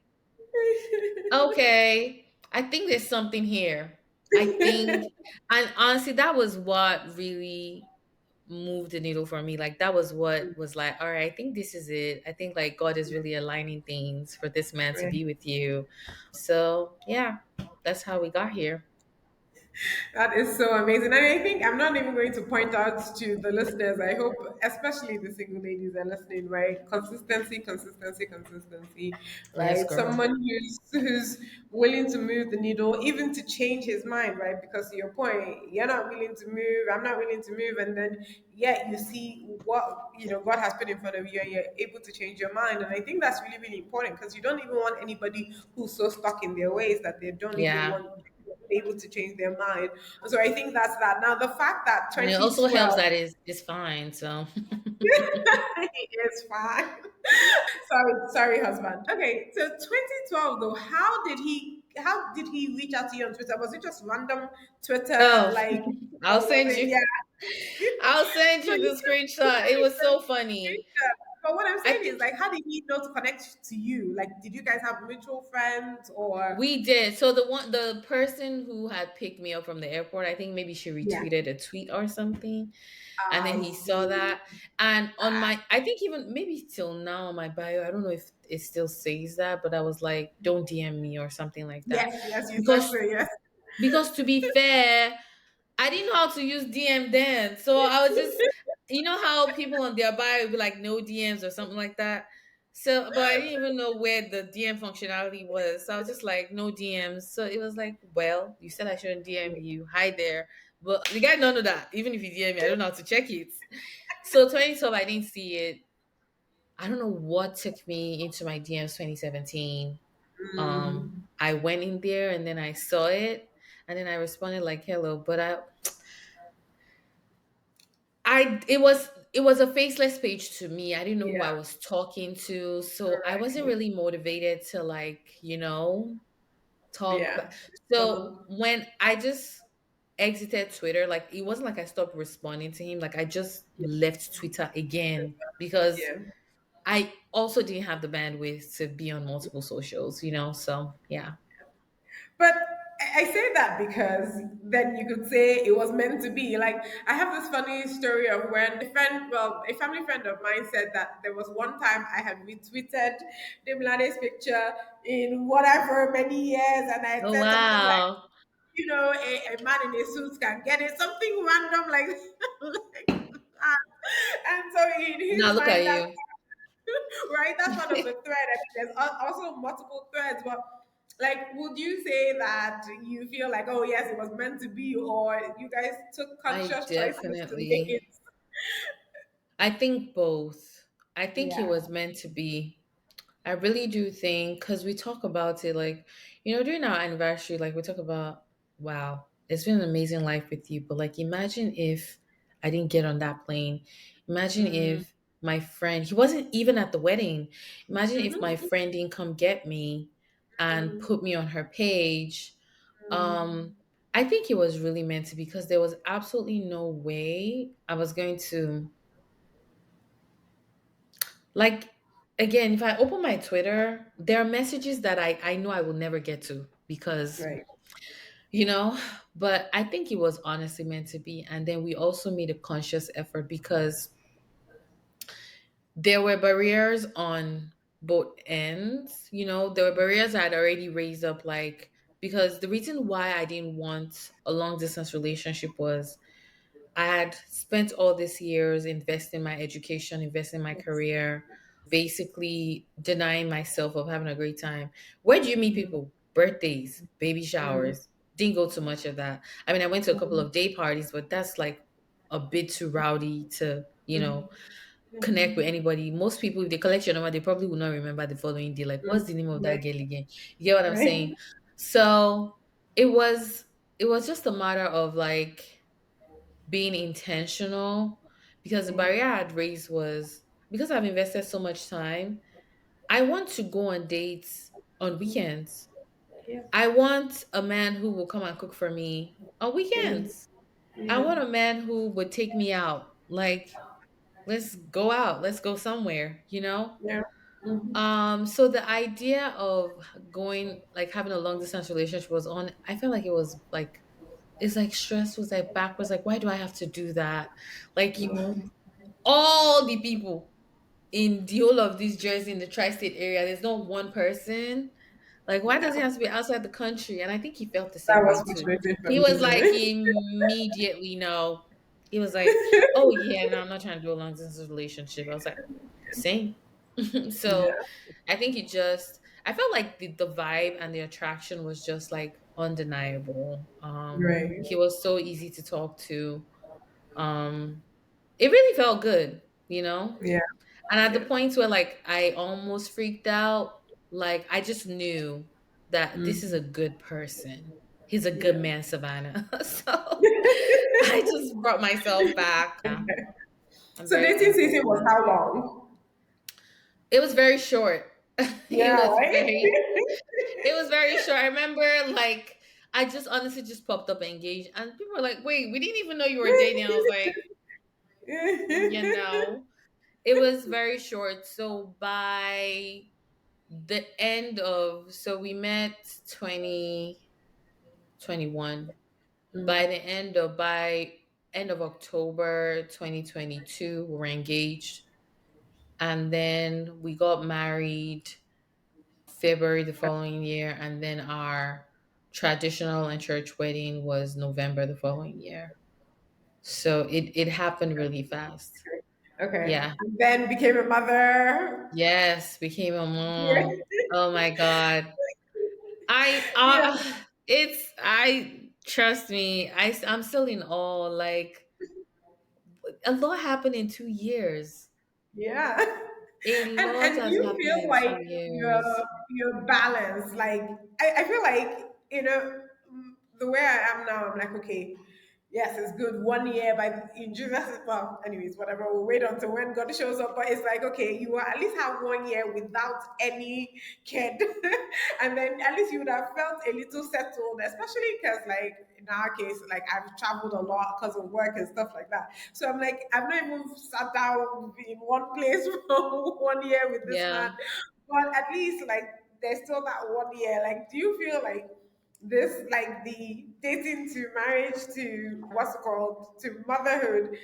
S2: okay. I think there's something here. I think, and honestly, that was what really moved the needle for me. Like, that was what was like, all right, I think this is it. I think, like, God is really aligning things for this man to
S1: Right.
S2: be with you. So, yeah, that's how we got here.
S1: That is so amazing. And I think I'm not even going to point out to the listeners. I hope, especially the single ladies are listening, right? Consistency, consistency, consistency,
S2: Yes,
S1: right?
S2: girl.
S1: Someone who's willing to move the needle, even to change his mind, right? Because to your point, you're not willing to move, I'm not willing to move, and then yet you see what God has put in front of you, and you're able to change your mind. And I think that's really, really important because you don't even want anybody who's so stuck in their ways that they don't even
S2: Yeah.
S1: want able to change their mind. So I think that's that. Now the fact that
S2: And it also helps
S1: 2012
S2: that it's fine. So
S1: is fine. Sorry, husband. Okay, so 2012 though, how did he reach out to you on Twitter? Was it just random Twitter
S2: oh,
S1: like,
S2: I'll
S1: or was
S2: send
S1: it,
S2: you.
S1: yeah?
S2: I'll send
S1: So
S2: you the
S1: you
S2: screenshot. It was so funny.
S1: but what I'm
S2: I
S1: saying is
S2: think
S1: like, how did he know to connect to you? Like, did you guys have mutual friends or?
S2: we did. So the person who had picked me up from the airport, I think maybe she
S1: Yeah,
S2: retweeted a tweet or something. And then
S1: I
S2: he saw
S1: see.
S2: that. And on my I think even maybe till now on my bio, I don't know if it still says that, but I was like, don't DM me or something like that.
S1: Yes, yes, you said
S2: Because
S1: so. Yes.
S2: to be fair, I didn't know how to use DM then. So I was just, how people on their bio would be like no DMs or something like that. So, but I didn't even know where the DM functionality was. So I was just like, no DMs. So it was like, well, you said I shouldn't DM you. Hi there. But the guy don't know that. Even if you DM me, I don't know how to check it. So 2012, I didn't see it. I don't know what took me into my DMs 2017. I went in there and then I saw it and then I responded like hello. But it was a faceless page to me. I didn't know who I
S1: Yeah,
S2: was talking to, so I
S1: correct.
S2: wasn't really motivated to like, talk.
S1: Yeah.
S2: So
S1: So,
S2: when I just exited Twitter, like it wasn't like I stopped responding to him. Like I just
S1: yeah,
S2: left Twitter again because
S1: yeah.
S2: I also didn't have the bandwidth to be on multiple socials. So yeah.
S1: But I say that because then you could say it was meant to be. Like, I have this funny story of when a family friend of mine said that there was one time I had retweeted Demlade's picture in whatever many years, and I
S2: Oh
S1: said something like,
S2: wow.
S1: a man in a suit can get it, something random like, like that. And so in
S2: Now
S1: his
S2: look at
S1: mind,
S2: you.
S1: right? That's one of the thread. I mean, there's also multiple threads, but like, would you say that you feel like, oh yes, it was meant to be, or you guys took
S2: I
S1: conscious choices to make
S2: definitely
S1: it?
S2: I think both. I think it
S1: Yeah.
S2: was meant to be. I really do think because we talk about it like, during our anniversary, like we talk about, wow, it's been an amazing life with you. But like, imagine if I didn't get on that plane. Imagine
S1: Mm-hmm.
S2: if my friend, he wasn't even at the wedding. Imagine if my
S1: Mm-hmm.
S2: friend didn't come get me and put me on her page. Um, I think it was really meant to because there was absolutely no way I was going to like again, if I open my Twitter, there are messages that I know I will never get to because,
S1: Right.
S2: you know, but I think it was honestly meant to be. And then we also made a conscious effort because there were barriers on both ends. There were barriers I'd already raised up, like, because the reason why I didn't want a long distance relationship was I had spent all these years investing in my education, investing in my career, basically denying myself of having a great time. Where do you meet people? Birthdays, baby
S1: Mm-hmm.
S2: showers. Didn't go to much of that. I mean, I went to a couple of day parties, but that's like a bit too rowdy to, connect with anybody. Most people, if they collect your number, they probably will not remember the following day. Like, what's the name of that
S1: Right.
S2: girl again? You get what I'm
S1: Right.
S2: saying? So it was it was just a matter of like being intentional because the barrier I had raised was because I've invested so much time. I want to go on dates on weekends.
S1: Yeah.
S2: I want a man who will come and cook for me on
S1: Mm.
S2: weekends. I
S1: Yeah.
S2: want a man who would take me out. Like, let's go out, let's go somewhere.
S1: Yeah. Mm-hmm.
S2: So the idea of going like having a long distance relationship was on I felt like it was like it's like stress was like backwards, like why do I have to do that? Like all the people in the whole of this Jersey in the tri-state area, there's not one person. Like, why does
S1: Yeah.
S2: it have to be outside the country? And I think he felt the
S1: That
S2: same way
S1: was
S2: too.
S1: frustrating for
S2: He
S1: me.
S2: was like
S1: Right?
S2: immediately no. He was like, oh yeah, no, I'm not trying to do a long distance relationship. I was like, same. So
S1: Yeah.
S2: I think I felt like the vibe and the attraction was just like undeniable.
S1: Right.
S2: He was so easy to talk to. Um, it really felt good.
S1: Yeah.
S2: And at the
S1: Yeah.
S2: point where like I almost freaked out, like I just knew that this is
S1: Mm.
S2: a good person. He's a good
S1: Yeah.
S2: man, Savannah. So I just brought myself back. Yeah, I'm
S1: So
S2: very
S1: dating
S2: thankful
S1: season
S2: for
S1: was
S2: that.
S1: how long?
S2: It was very short.
S1: Yeah, right?
S2: It was very short. I remember like I just honestly just popped up engaged and people were like, wait, we didn't even know you were dating. I was like, you know, it was very short. So by the end of, so we met 2021. By end of October 2022, we were engaged. And then we got married February the following year, and then our traditional and church wedding was November the following year. So it happened really fast.
S1: Okay.
S2: Yeah.
S1: And then became a mother.
S2: Yes, became a
S1: Yeah.
S2: mom. Oh my God. I
S1: Yeah.
S2: it's I trust me. I'm still in awe. Like a lot happened in 2 years.
S1: Yeah.
S2: A lot
S1: And
S2: has
S1: you
S2: happened
S1: feel
S2: in
S1: like
S2: 2 years.
S1: you're balanced. Like I feel like, the way I am now, I'm like, okay, yes, it's good 1 year by in Jesus, well, anyways, whatever, we'll wait until when God shows up. But it's like, okay, you will at least have 1 year without any kid. And then at least you would have felt a little settled, especially because like in our case, like I've traveled a lot because of work and stuff like that. So I'm like, I've not even sat down in one place for 1 year with this man.
S2: Yeah.
S1: But at least like there's still that 1 year. Like, do you feel like this, like the dating to marriage to what's it called, to motherhood?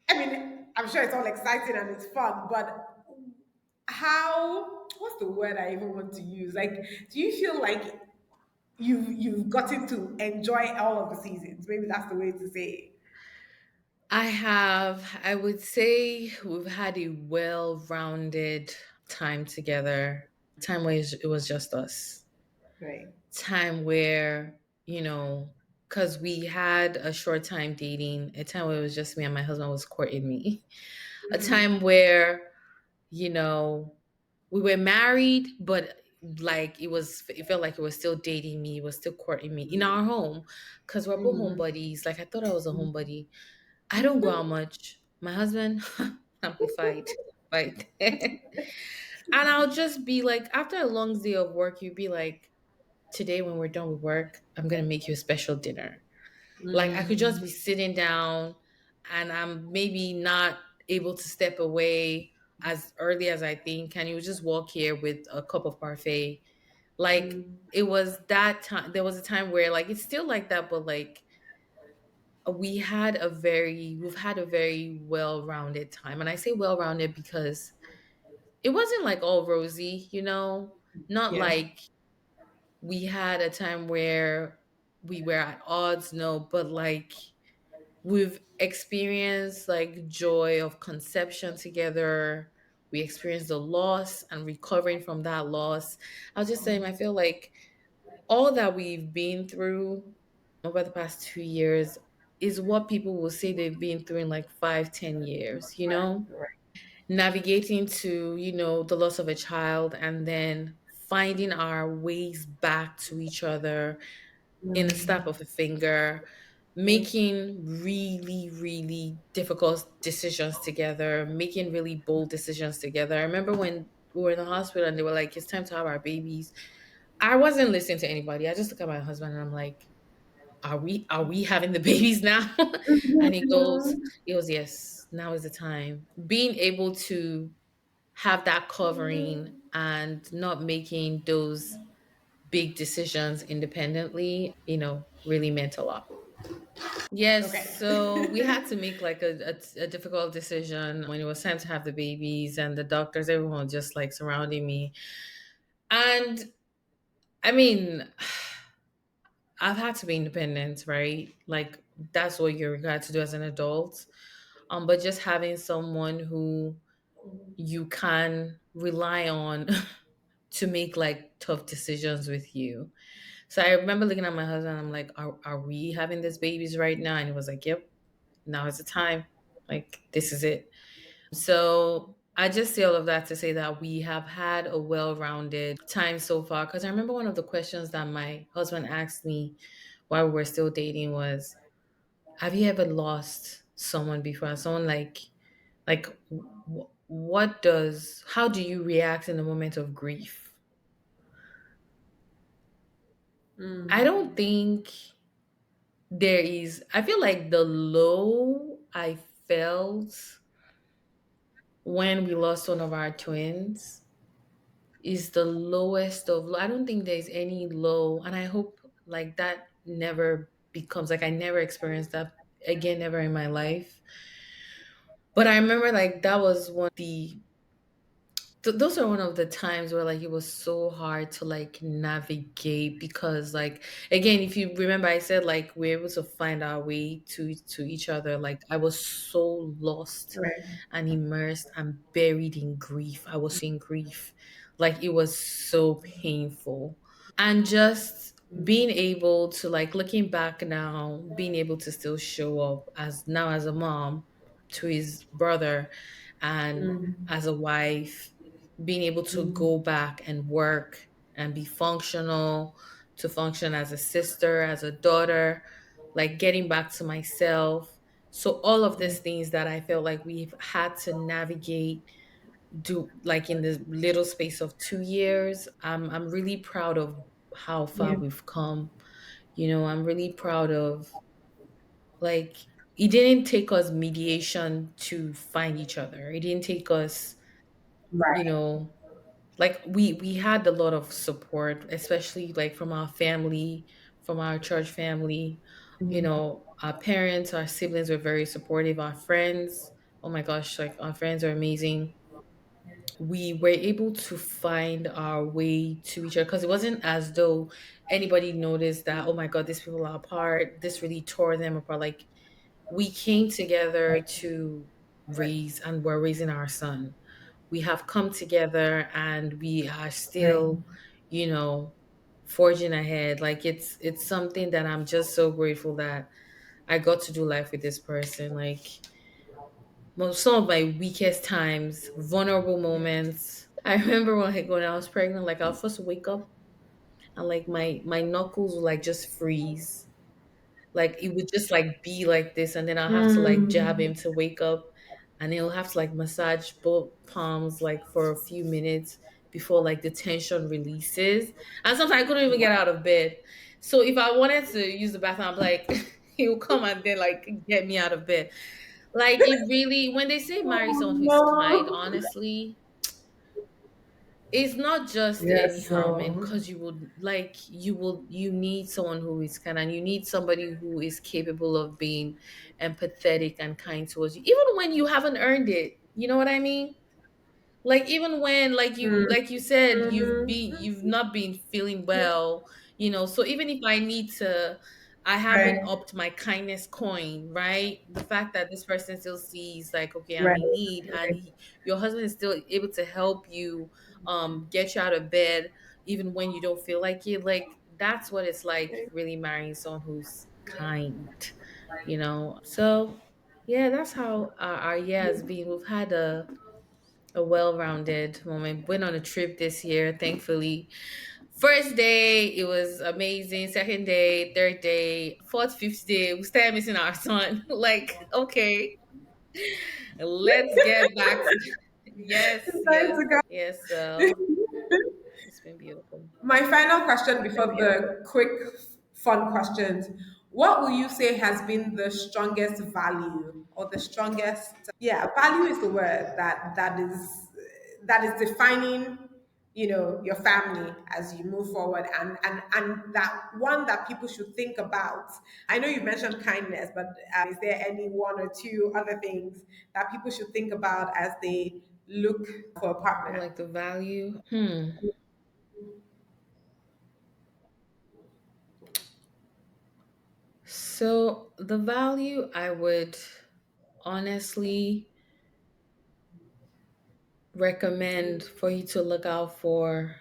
S1: I mean, I'm sure it's all exciting and it's fun, but how, what's the word I even want to use? Like, do you feel like you've gotten to enjoy all of the seasons? Maybe that's the way to say it.
S2: I would say we've had a well rounded time together, time where it was just us,
S1: Right.
S2: time where, you know, because we had a short time dating, a time where it was just me and my husband was courting me, a time where, you know, we were married, but like it felt like it was still dating me, it was still courting me in our home because we're both home buddies. Like I thought I was a home buddy. I don't go out much. My husband, amplified, right? And I'll just be like, after a long day of work, you'd be like, today when we're done with work, I'm gonna make you a special dinner. Like I could just be sitting down and I'm maybe not able to step away as early as I think. And you would just walk here with a cup of parfait. Like it was that time. There was a time where like it's still like that, but like we've had a very well-rounded time. And I say well-rounded because it wasn't like all rosy, not
S1: Yeah.
S2: like we had a time where we were at odds, no, but like we've experienced like joy of conception together. We experienced the loss and recovering from that loss. I was just saying, I feel like all that we've been through over the past 2 years is what people will say they've been through in like 5, 10 years, navigating to, the loss of a child and then finding our ways back to each other in a snap of a finger, making really, really difficult decisions together, making really bold decisions together. I remember when we were in the hospital and they were like, it's time to have our babies. I wasn't listening to anybody. I just looked at my husband and I'm like, are we having the babies now? And he goes, yes, now is the time. Being able to have that covering and not making those big decisions independently, really meant a lot. Yes,
S1: Okay.
S2: so we had to make like a difficult decision when it was time to have the babies, and the doctors, everyone was just like surrounding me. And I mean, I've had to be independent, right? Like that's what you're required to do as an adult. But just having someone who you can rely on to make like tough decisions with you. So I remember looking at my husband, I'm like, are we having these babies right now? And he was like, yep, now is the time. Like, this is it. So I just say all of that to say that we have had a well rounded time so far. Because I remember one of the questions that my husband asked me while we were still dating was, have you ever lost someone before? And someone like, how do you react in the moment of grief? I
S1: Mm.
S2: don't think I feel like the low I felt when we lost one of our twins is the lowest of low. I don't think there's any low, and I hope like that never becomes like I never experienced that again ever in my life. But I remember like that was one of the those are one of the times where like it was so hard to like navigate because like again if you remember I said like we're able to find our way to each other. Like I was so lost
S1: Right.
S2: and immersed and buried in grief. I was in grief. Like it was so painful. And just being able to like looking back now, being able to still show up as now as a mom to his brother and
S1: Mm.
S2: as a wife, being able to
S1: Mm.
S2: go back and work and be functional, to function as a sister, as a daughter, like getting back to myself. So all of these things that I felt like we've had to navigate do like in the little space of 2 years. I'm really proud of how far
S1: Yeah.
S2: we've come. I'm really proud of like it didn't take us mediation to find each other. It didn't take us, you
S1: Right.
S2: know, like we had a lot of support, especially like from our family, from our church family.
S1: Mm.
S2: Our parents, our siblings were very supportive. Our friends, oh my gosh, like our friends are amazing. We were able to find our way to each other because it wasn't as though anybody noticed that, oh my God, these people are apart. This really tore them apart. Like we came together to raise and we're raising our son. We have come together and we are
S1: Right.
S2: still, you know, forging ahead. Like it's something that I'm just so grateful that I got to do life with this person. Like some of my weakest times, vulnerable moments. I remember when I was pregnant, like I was supposed to wake up and like my knuckles would like just freeze. Like it would just like be like this, and then I'll have to like jab
S1: Mm.
S2: him to wake up, and he'll have to like massage both palms like for a few minutes before like the tension releases. And sometimes I couldn't even get out of bed. So if I wanted to use the bathroom, I'm like he'll come and then like get me out of bed. Like it really, when they say marry
S1: Oh
S2: someone who is kind,
S1: no.
S2: honestly, it's not just
S1: Yes.
S2: anyhow, man,
S1: So.
S2: because you need someone who is kind and you need somebody who is capable of being empathetic and kind towards you, even when you haven't earned it. You know what I mean? Like even when
S1: Mm.
S2: like you said
S1: Mhm.
S2: you've not been feeling well, so even if I need to, I haven't
S1: Right.
S2: upped my kindness coin, right? The fact that this person still sees like, okay, I'm
S1: Right.
S2: in need, and your husband is still able to help you get you out of bed even when you don't feel like it. Like that's what it's like
S1: Right.
S2: really marrying someone who's kind. So yeah, that's how our year has been. We've had a well-rounded moment. Went on a trip this year, thankfully. First day, it was amazing. Second day, third day, fourth, fifth day, we started missing our son. Like, okay, let's get back to yes,
S1: Time
S2: yes,
S1: to go.
S2: yes. So it's been beautiful.
S1: My final question before the quick, fun questions. What will you say has been the strongest value or the strongest? Yeah, value is the word that is defining, your family as you move forward, and that one that people should think about. I know you mentioned kindness, but is there any one or two other things that people should think about as they look for a
S2: Or
S1: partner?
S2: like the value. So the value I would honestly recommend for you to look out for.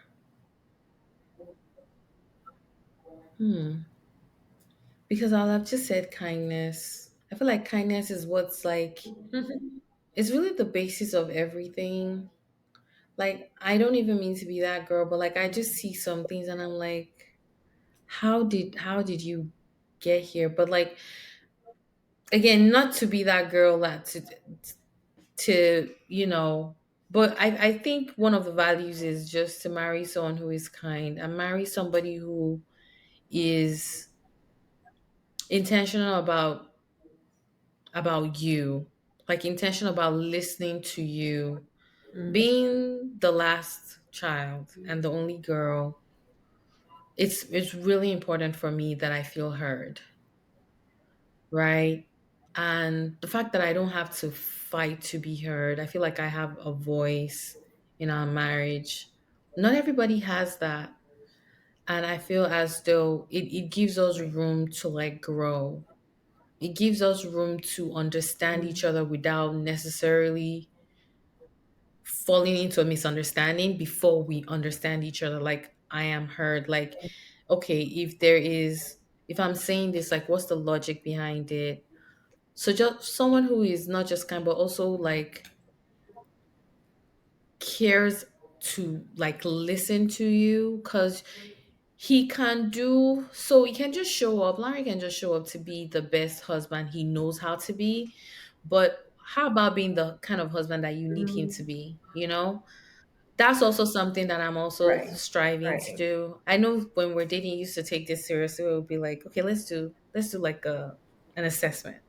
S2: Hmm. Because I'll have just said kindness. I feel like kindness is what's like it's really the basis of everything. Like, I don't even mean to be that girl, but like I just see some things and I'm like, how did you get here? But like, again, not to be that girl that to but I think one of the values is just to marry someone who is kind and marry somebody who is intentional about you, like intentional about listening to you. Being the last child and the only girl, it's really important for me that I feel heard, right? And the fact that I don't have to fight to be heard, I feel like I have a voice in our marriage. Not everybody has that. And I feel as though it gives us room to like grow. It gives us room to understand each other without necessarily falling into a misunderstanding before we understand each other. Like, I am heard. Like, okay, if I'm saying this, like, what's the logic behind it? So just someone who is not just kind, but also like cares to like listen to you, because he can just show up. Larry can just show up to be the best husband he knows how to be. But how about being the kind of husband that you need him to be? That's also something that I'm also
S1: Right.
S2: striving to
S1: Right.
S2: do. I know when we're dating, you used to take this seriously. It would be like, okay, let's do like an assessment.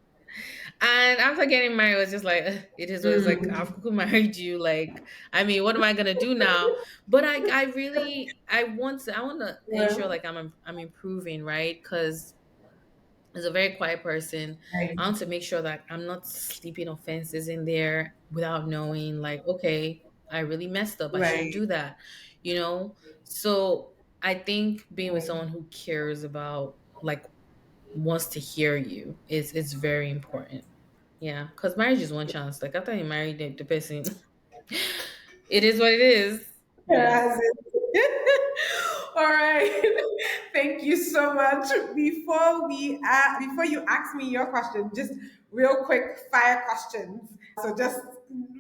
S2: And after getting married, it was just like, it is what it's like. I've married you. Like, I mean, what am I gonna do now? But I really, I want to ensure
S1: Yeah.
S2: like I'm improving, right? Because as a very quiet person, I
S1: Right.
S2: want to make sure that I'm not sleeping offenses in there without knowing, like, okay, I really messed up. I shouldn't
S1: Right.
S2: do that, you know? So I think being with
S1: Right.
S2: someone who cares about, like, wants to hear you is very important. Yeah. Because marriage is one chance. Like, after you marry the person, it is what it is. Yeah.
S1: As all right. Thank you so much. Before you ask me your question, just real quick fire questions. So just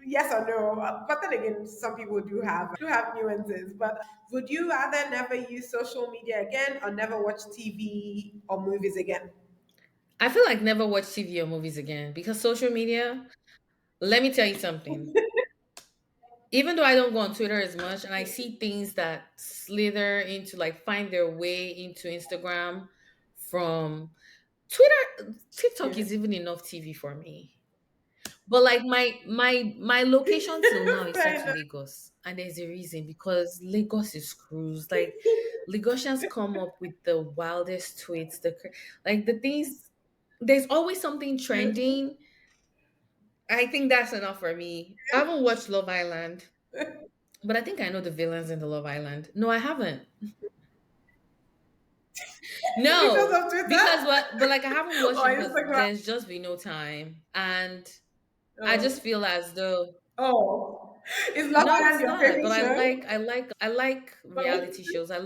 S1: yes or no. But then again, some people do have nuances. But would you rather never use social media again or never watch TV or movies again?
S2: I feel like never watch TV or movies again because social media, let me tell you something. Even though I don't go on Twitter as much and I see things that slither into, like, find their way into Instagram from Twitter, TikTok
S1: Yeah.
S2: is even enough TV for me. But like my location till now is set
S1: Fair
S2: to
S1: enough.
S2: Lagos. And there's a reason, because Lagos is cruise. Like, Lagosians come up with the wildest tweets, like the things, there's always something trending. I think that's enough for me. I haven't watched Love Island. But I think I know the villains in the Love Island. No, I haven't.
S1: Because
S2: No,
S1: of Twitter
S2: because but like I haven't watched
S1: or
S2: it because
S1: Instagram.
S2: there's just been no time, and I just
S1: Oh,
S2: feel as though,
S1: oh. Is Love
S2: no,
S1: Island
S2: it's
S1: your
S2: not. But
S1: favorite show?
S2: I like
S1: But
S2: reality shows. I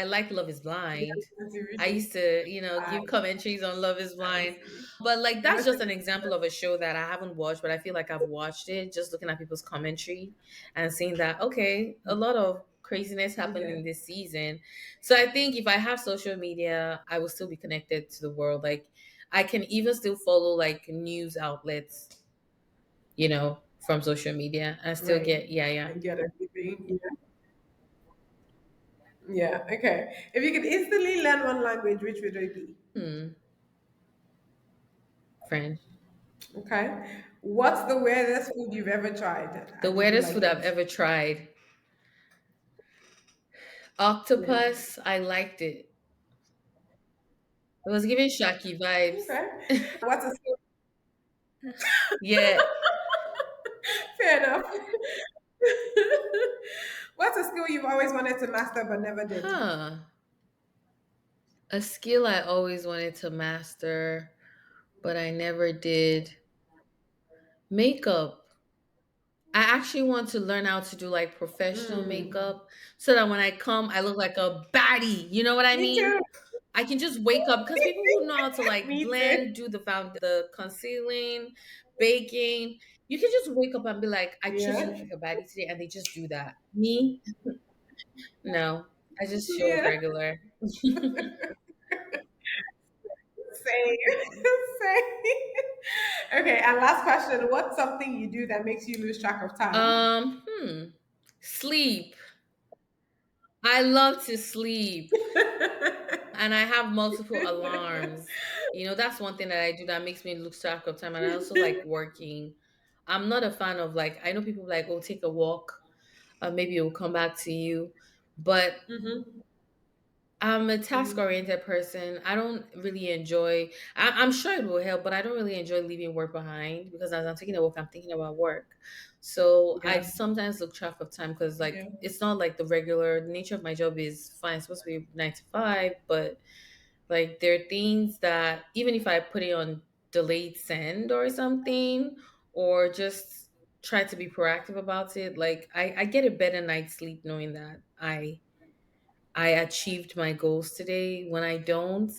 S2: like Love Is Blind.
S1: that's the
S2: I
S1: reason.
S2: used to,
S1: I,
S2: give commentaries on Love Is
S1: I
S2: Blind.
S1: see.
S2: But like that's
S1: That's
S2: just an
S1: a
S2: example of a show that I haven't watched, but I feel like I've watched it just looking at people's commentary and seeing that, okay, a lot of craziness happened
S1: okay.
S2: in this season. So I think if I have social media, I will still be connected to the world. Like, I can even still follow like news outlets, from social media and still
S1: Right.
S2: get, yeah, yeah.
S1: I get everything. Yeah. Okay. If you could instantly learn one language, which would it be?
S2: Hmm. French.
S1: Okay. What's the weirdest food you've ever tried?
S2: The
S1: Did you
S2: weirdest
S1: like
S2: food I've
S1: it?
S2: ever tried.
S1: Yeah.
S2: Octopus. I liked it. It was giving Shaki vibes.
S1: Okay. What's a skill?
S2: Yeah.
S1: Fair enough. What's a skill you've always wanted to master but never did?
S2: Huh. A skill I always wanted to master, but I never did. Makeup. I actually want to learn how to do like professional
S1: Mm.
S2: makeup so that when I come, I look like a baddie. You know what I
S1: Me
S2: mean?
S1: too.
S2: I can just wake up because people who know how to like
S1: Me too.
S2: blend, do the concealing, baking, you can just wake up and be like, I choose to
S1: Yeah.
S2: look like a baddie today, and they just do that. Me, no, I just show up
S1: Yeah.
S2: regular.
S1: Same. Same. Okay, and last question. What's something you do that makes you lose track of time?
S2: Sleep. I love to sleep. And I have multiple alarms. That's one thing that I do that makes me lose track of time. And I also like working. I'm not a fan of like, I know people like, oh, take a walk, maybe it will come back to you. But
S1: Mm-hmm.
S2: I'm a task oriented person. I don't really enjoy, I'm sure it will help, but I don't really enjoy leaving work behind because as I'm taking a walk, I'm thinking about work. So I
S1: Yeah.
S2: sometimes look track of time because,
S1: Yeah.
S2: like, it's not like the nature of my job is fine. It's supposed to be 9 to 5, but like there are things that even if I put it on delayed send or something, or just try to be proactive about it, like I get a better night's sleep knowing that I achieved my goals today. When I don't,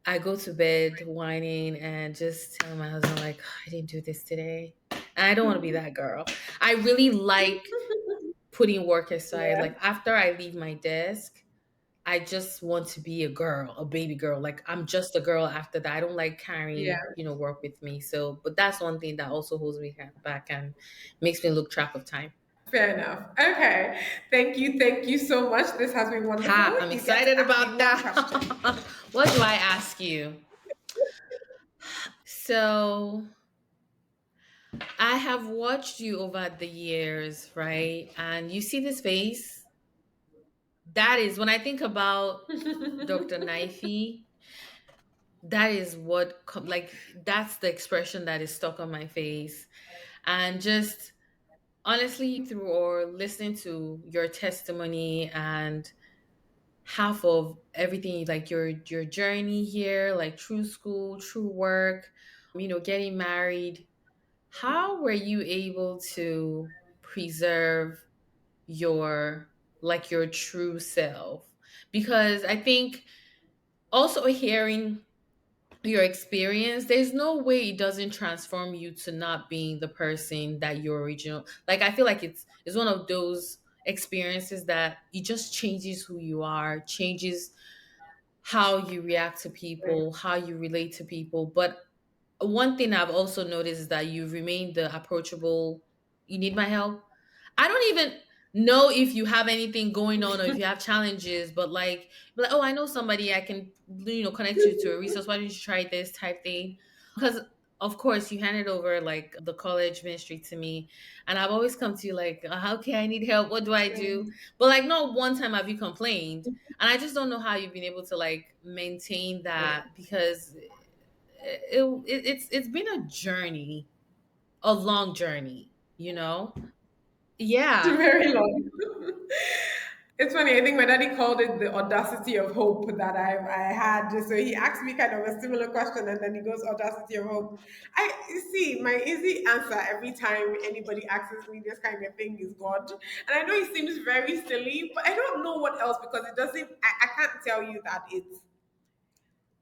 S2: I go to bed whining and just tell my husband like, I didn't do this today. And I don't want to be that girl. I really like putting work aside.
S1: Yeah.
S2: Like after I leave my desk, I just want to be a girl, a baby girl. Like I'm just a girl after that. I don't like
S1: Yeah.
S2: carrying, work with me. So, but that's one thing that also holds me back and makes me look track of time.
S1: Fair enough. Okay. Thank you. Thank you so much. This has been
S2: Ha,
S1: wonderful.
S2: I'm
S1: You get to
S2: excited
S1: ask me
S2: about
S1: one
S2: that.
S1: question.
S2: What do I ask you? So, I have watched you over the years, right? And you see this face. That is when I think about Dr. Knifey, that is like that's the expression that is stuck on my face. And just honestly through or listening to your testimony and half of everything, like your journey here, like true school, true work, getting married, how were you able to preserve your your true self? Because I think also hearing your experience, there's no way it doesn't transform you to not being the person that you're original. Like I feel like it's one of those experiences that it just changes who you are, changes how you react to people, how you relate to people. But one thing I've also noticed is that you remain the approachable. You need my help. I don't even know if you have anything going on or if you have challenges, but like, oh, I know somebody I can, connect you to a resource. Why don't you try this type thing? Because of course you handed over like the college ministry to me, and I've always come to you like, okay, I need help. What do I do? But like, not one time have you complained, and I just don't know how you've been able to like maintain that because it's been a journey, a long journey, Yeah.
S1: Very long. It's funny. I think my daddy called it the audacity of hope that I had. So he asked me kind of a similar question, and then he goes, "Audacity of hope." I you see my easy answer every time anybody asks me this kind of thing is God, and I know it seems very silly, but I don't know what else because it doesn't. I can't tell you that it's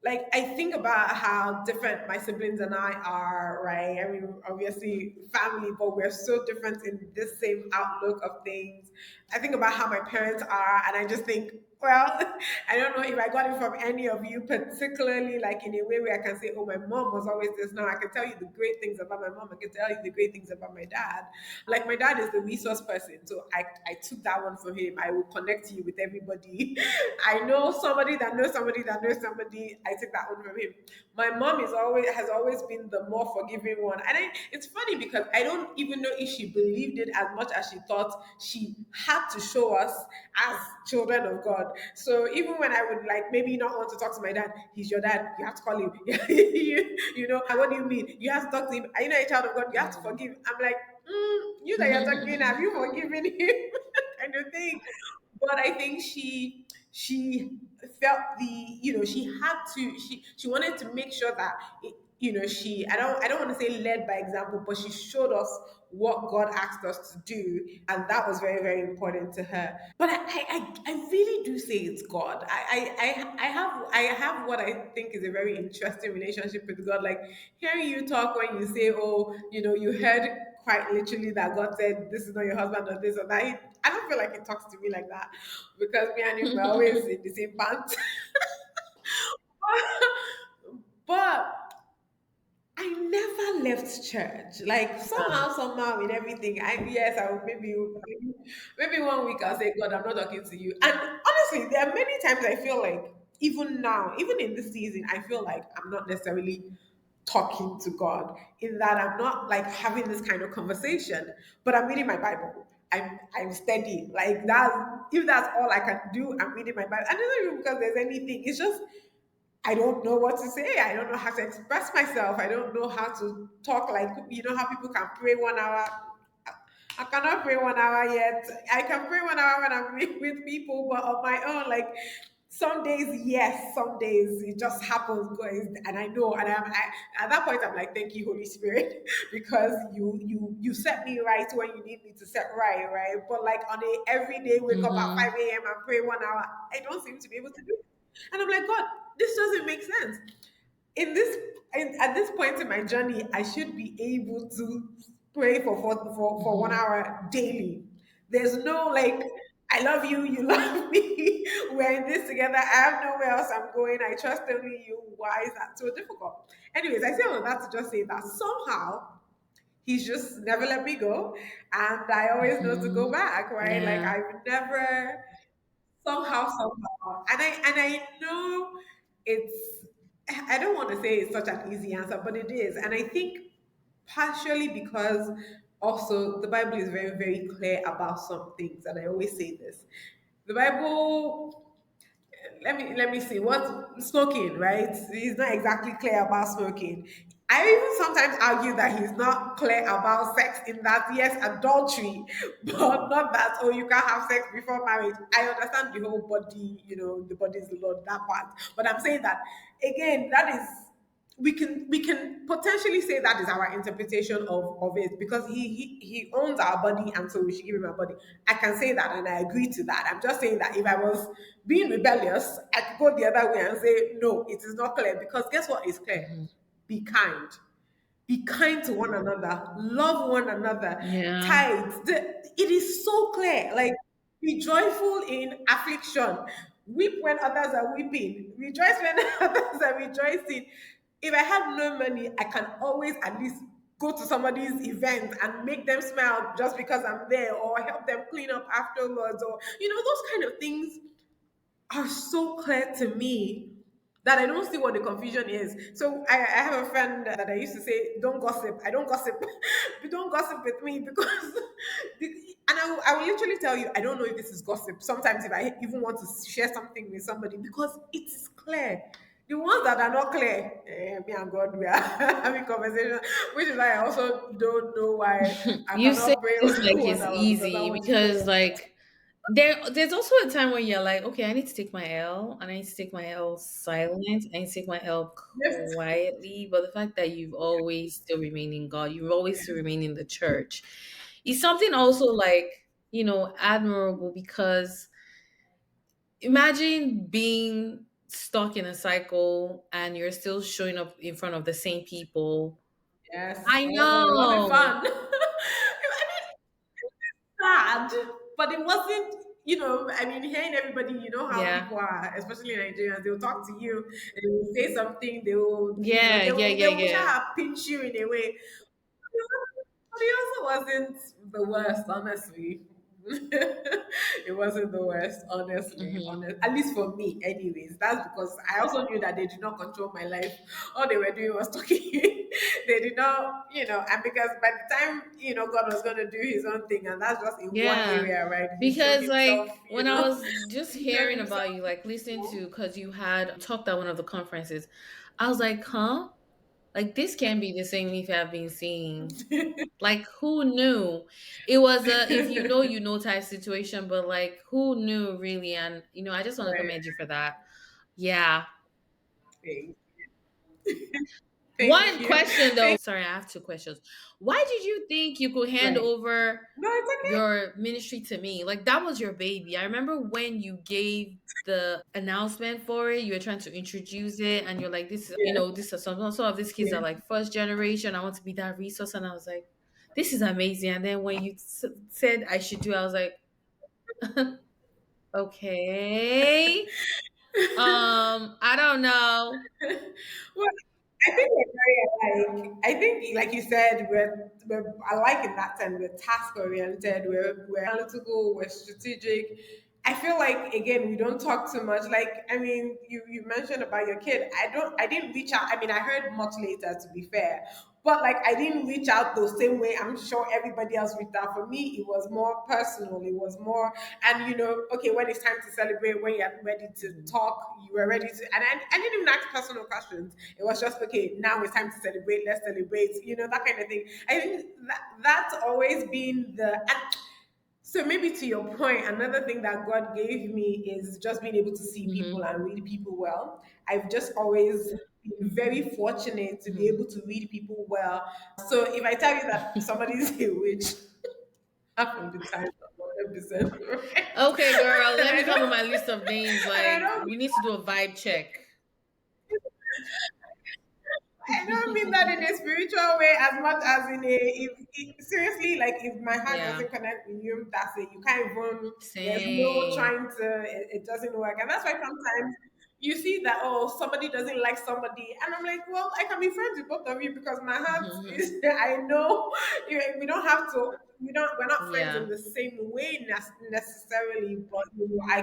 S1: like I think about how different my siblings and I are, right? I mean, obviously family, but we're so different in this same outlook of things. I think about how my parents are, and I just think, well, I don't know if I got it from any of you, particularly like in a way where I can say, oh, my mom was always this. Now I can tell you the great things about my mom. I can tell you the great things about my dad. Like my dad is the resource person, so I took that one from him. I will connect you with everybody. I know somebody that knows somebody that knows somebody. I took that one from him. My mom has always been the more forgiving one, and it's funny because I don't even know if she believed it as much as she thought she had to show us as children of God. So even when I would like maybe not want to talk to my dad, he's your dad. You have to call him. you know, what do you mean? You have to talk to him. Are you not a child of God? You have to
S2: Mm.
S1: forgive. I'm like, you that you're talking, have you forgiven him? kind of thing. But I think she felt the she had to she wanted to make sure that she, I don't want to say led by example, but she showed us what God asked us to do, and that was very, very important to her. But I really do say it's God. I have what I think is a very interesting relationship with God. Like hearing you talk when you say, oh, you heard quite literally that God said this is not your husband or this or that. I don't feel like he talks to me like that, because me and him are always in the same pants. But I never left church. Like somehow, somehow, in everything. I would maybe one week I'll say, God, I'm not talking to you. And honestly, there are many times I feel like, even now, even in this season, I feel like I'm not necessarily talking to God, in that I'm not like having this kind of conversation, but I'm reading my Bible. I'm steady. Like that, if that's all I can do, I'm reading my Bible. And it's not even because there's anything. It's just I don't know what to say. I don't know how to express myself. I don't know how to talk, like, how people can pray 1 hour. I cannot pray 1 hour yet. I can pray 1 hour when I'm with people, but on my own, like some days, yes, some days it just happens, guys. And I know, and at that point, I'm like, thank you, Holy Spirit, because you set me right when you need me to set right, right. But like on a everyday, wake up at
S2: Mm-hmm.
S1: 5 a.m. and pray 1 hour, I don't seem to be able to do it. And I'm like, God, this doesn't make sense. At this point in my journey, I should be able to pray for one
S2: Mm-hmm.
S1: hour daily. There's no like, I love you, you love me. We're in this together. I have nowhere else I'm going. I trust only you. Why is that so difficult? Anyways, I say all of that to just say that somehow he's just never let me go, and I always know to go
S2: Mm-hmm.
S1: back. Right? Like
S2: Yeah.
S1: I've never somehow, and I know it's, I don't want to say it's such an easy answer, but it is. And I think partially because also the Bible is very, very clear about some things, and I always say this. The Bible, let me see, what smoking, right? He's not exactly clear about smoking. I even sometimes argue that he's not clear about sex, in that yes, adultery, but not that, oh, you can't have sex before marriage. I understand the whole body, the body is the Lord, that part. But I'm saying that again, that is, we can potentially say that is our interpretation of it, because he owns our body, and so we should give him our body. I can say that, and I agree to that. I'm just saying that if I was being rebellious, I could go the other way and say no, it is not clear, because guess what is clear?
S2: Mm-hmm.
S1: Be kind. Be kind to one another. Love one another.
S2: Yeah.
S1: Tithe. It is so clear. Like, be joyful in affliction. Weep when others are weeping. Rejoice when others are rejoicing. If I have no money, I can always at least go to somebody's event and make them smile just because I'm there, or help them clean up afterwards, or those kind of things are so clear to me that I don't see what the confusion is. So I have a friend that I used to say, "Don't gossip." I don't gossip. You don't gossip with me, because, and I will literally tell you, I don't know if this is gossip. Sometimes if I even want to share something with somebody, because it is clear. The ones that are not clear, me and God, we are having conversation, which is why I also don't know why I
S2: You say
S1: cannot pray
S2: this like
S1: one
S2: it's
S1: hour, because that
S2: easy
S1: one is
S2: because
S1: clear.
S2: like there's also a time when you're like, okay, I need to take my L, and I need to take my L silent, I need to take my L
S1: Yes.
S2: quietly. But the fact that you've always still remained in God, you've always still remained in the church, is something also like, admirable, because imagine being stuck in a cycle and you're still showing up in front of the same people.
S1: Yes.
S2: I
S1: Oh, it wasn't
S2: know.
S1: fun. Sad, but it wasn't. I mean, hearing everybody, how
S2: Yeah.
S1: people are, especially Nigerians. They'll talk to you, they will say something, they will,
S2: Yeah,
S1: they
S2: yeah,
S1: will, they
S2: yeah,
S1: will
S2: yeah.
S1: try to pinch you in a way. But it also wasn't the worst, honestly. It wasn't the worst, honestly.
S2: Hmm.
S1: At least for me, anyways. That's because I also knew that they did not control my life. All they were doing was talking. They did not, and because by the time, God was going to do his own thing, and that's just in one
S2: Yeah.
S1: area, right? He's shown
S2: Because
S1: himself,
S2: like when I was just
S1: he's shown
S2: hearing
S1: himself.
S2: about you, like listening to, because you had talked at one of the conferences, I was like, huh? Like this can't be the same leaf I've been seeing. Like who knew? It was a if you know type situation, but like who knew really? And I just want to
S1: Right.
S2: commend you for that. Yeah.
S1: Thank
S2: One
S1: you.
S2: question though.
S1: Thank.
S2: Sorry, I have two questions. Why did you think you could hand
S1: Right.
S2: over
S1: No, it's okay.
S2: your ministry to me? Like that was your baby. I remember when you gave the announcement for it, you were trying to introduce it and you're like, this is,
S1: Yeah.
S2: this is some of these kids
S1: Yeah.
S2: are like first generation. I want to be that resource. And I was like, this is amazing. And then when you said I should do, I was like, okay. I don't know.
S1: Well, I think we're very alike. I think, like you said, we're alike in that sense. We're task oriented. We're analytical. We're strategic. I feel like again we don't talk too much. Like I mean, you mentioned about your kid. I didn't reach out. I mean, I heard much later. To be fair, but like I didn't reach out the same way I'm sure everybody else reached out. For me, it was more personal. It was more, and okay, when it's time to celebrate, when you're ready to
S2: Mhm.
S1: talk, you were ready to, and I didn't even ask personal questions. It was just okay. Now it's time to celebrate. Let's celebrate. That kind of thing. I think that's always been so maybe to your point, another thing that God gave me is just being able to see people
S2: Mhm.
S1: and read people well. I've just always been very fortunate to be
S2: Mhm.
S1: able to read people well. So if I tell you that somebody's a witch, half of the time, I'm 100% right.
S2: Okay, girl,
S1: And
S2: let
S1: I
S2: me come with
S1: don't,
S2: my list of names.
S1: and I
S2: Like,
S1: don't
S2: we need to do a vibe check.
S1: I don't mean that in a spiritual way as much as in seriously, like if my heart
S2: Yeah,
S1: doesn't connect with you, that's it. You can't even, there's no
S2: same.
S1: trying to, it doesn't work. And that's why sometimes you see that, oh, somebody doesn't like somebody. And I'm like, well, I can be friends with both of you because my heart is, I know we don't have to, we're not friends in
S2: Yeah,
S1: the same way necessarily, but I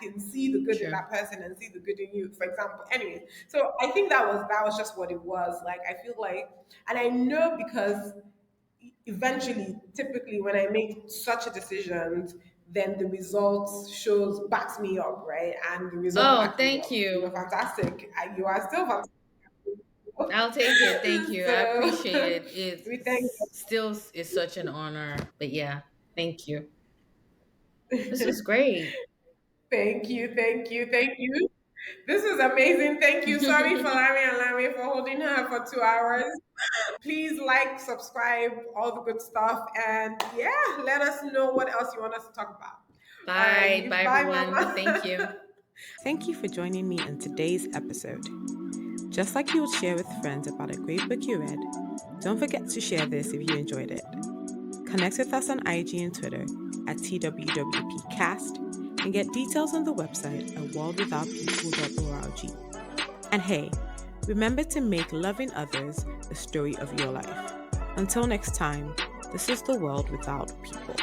S1: can see the good in
S2: true.
S1: that person and see the good in you, for example. Anyway, so I think that was just what it was. Like I feel like, and I know because eventually, typically when I make such a decision, then the results shows backs me up, right? And the result
S2: Oh,
S1: backed me
S2: thank
S1: up.
S2: you.
S1: Fantastic. You are still fantastic.
S2: I'll take it. Thank you. I appreciate
S1: So
S2: it. It
S1: we thank
S2: still is such an honor. But yeah, thank you. This was
S1: God.
S2: great.
S1: Thank you. This is amazing. Thank you. Sorry for Larry and Larry for holding her for 2 hours. Please like, subscribe, all the good stuff. And yeah, let us know what else you want us to talk about. All
S2: Bye.
S1: right.
S2: Bye,
S1: Bye,
S2: everyone. Thank you.
S1: Mama. Thank you for joining me in today's episode. Just like you would share with friends about a great book you read, don't forget to share this if you enjoyed it. Connect with us on IG and Twitter at twwpcast and get details on the website at worldwithoutpeople.org. And hey, remember to make loving others the story of your life. Until next time, this is the world without people.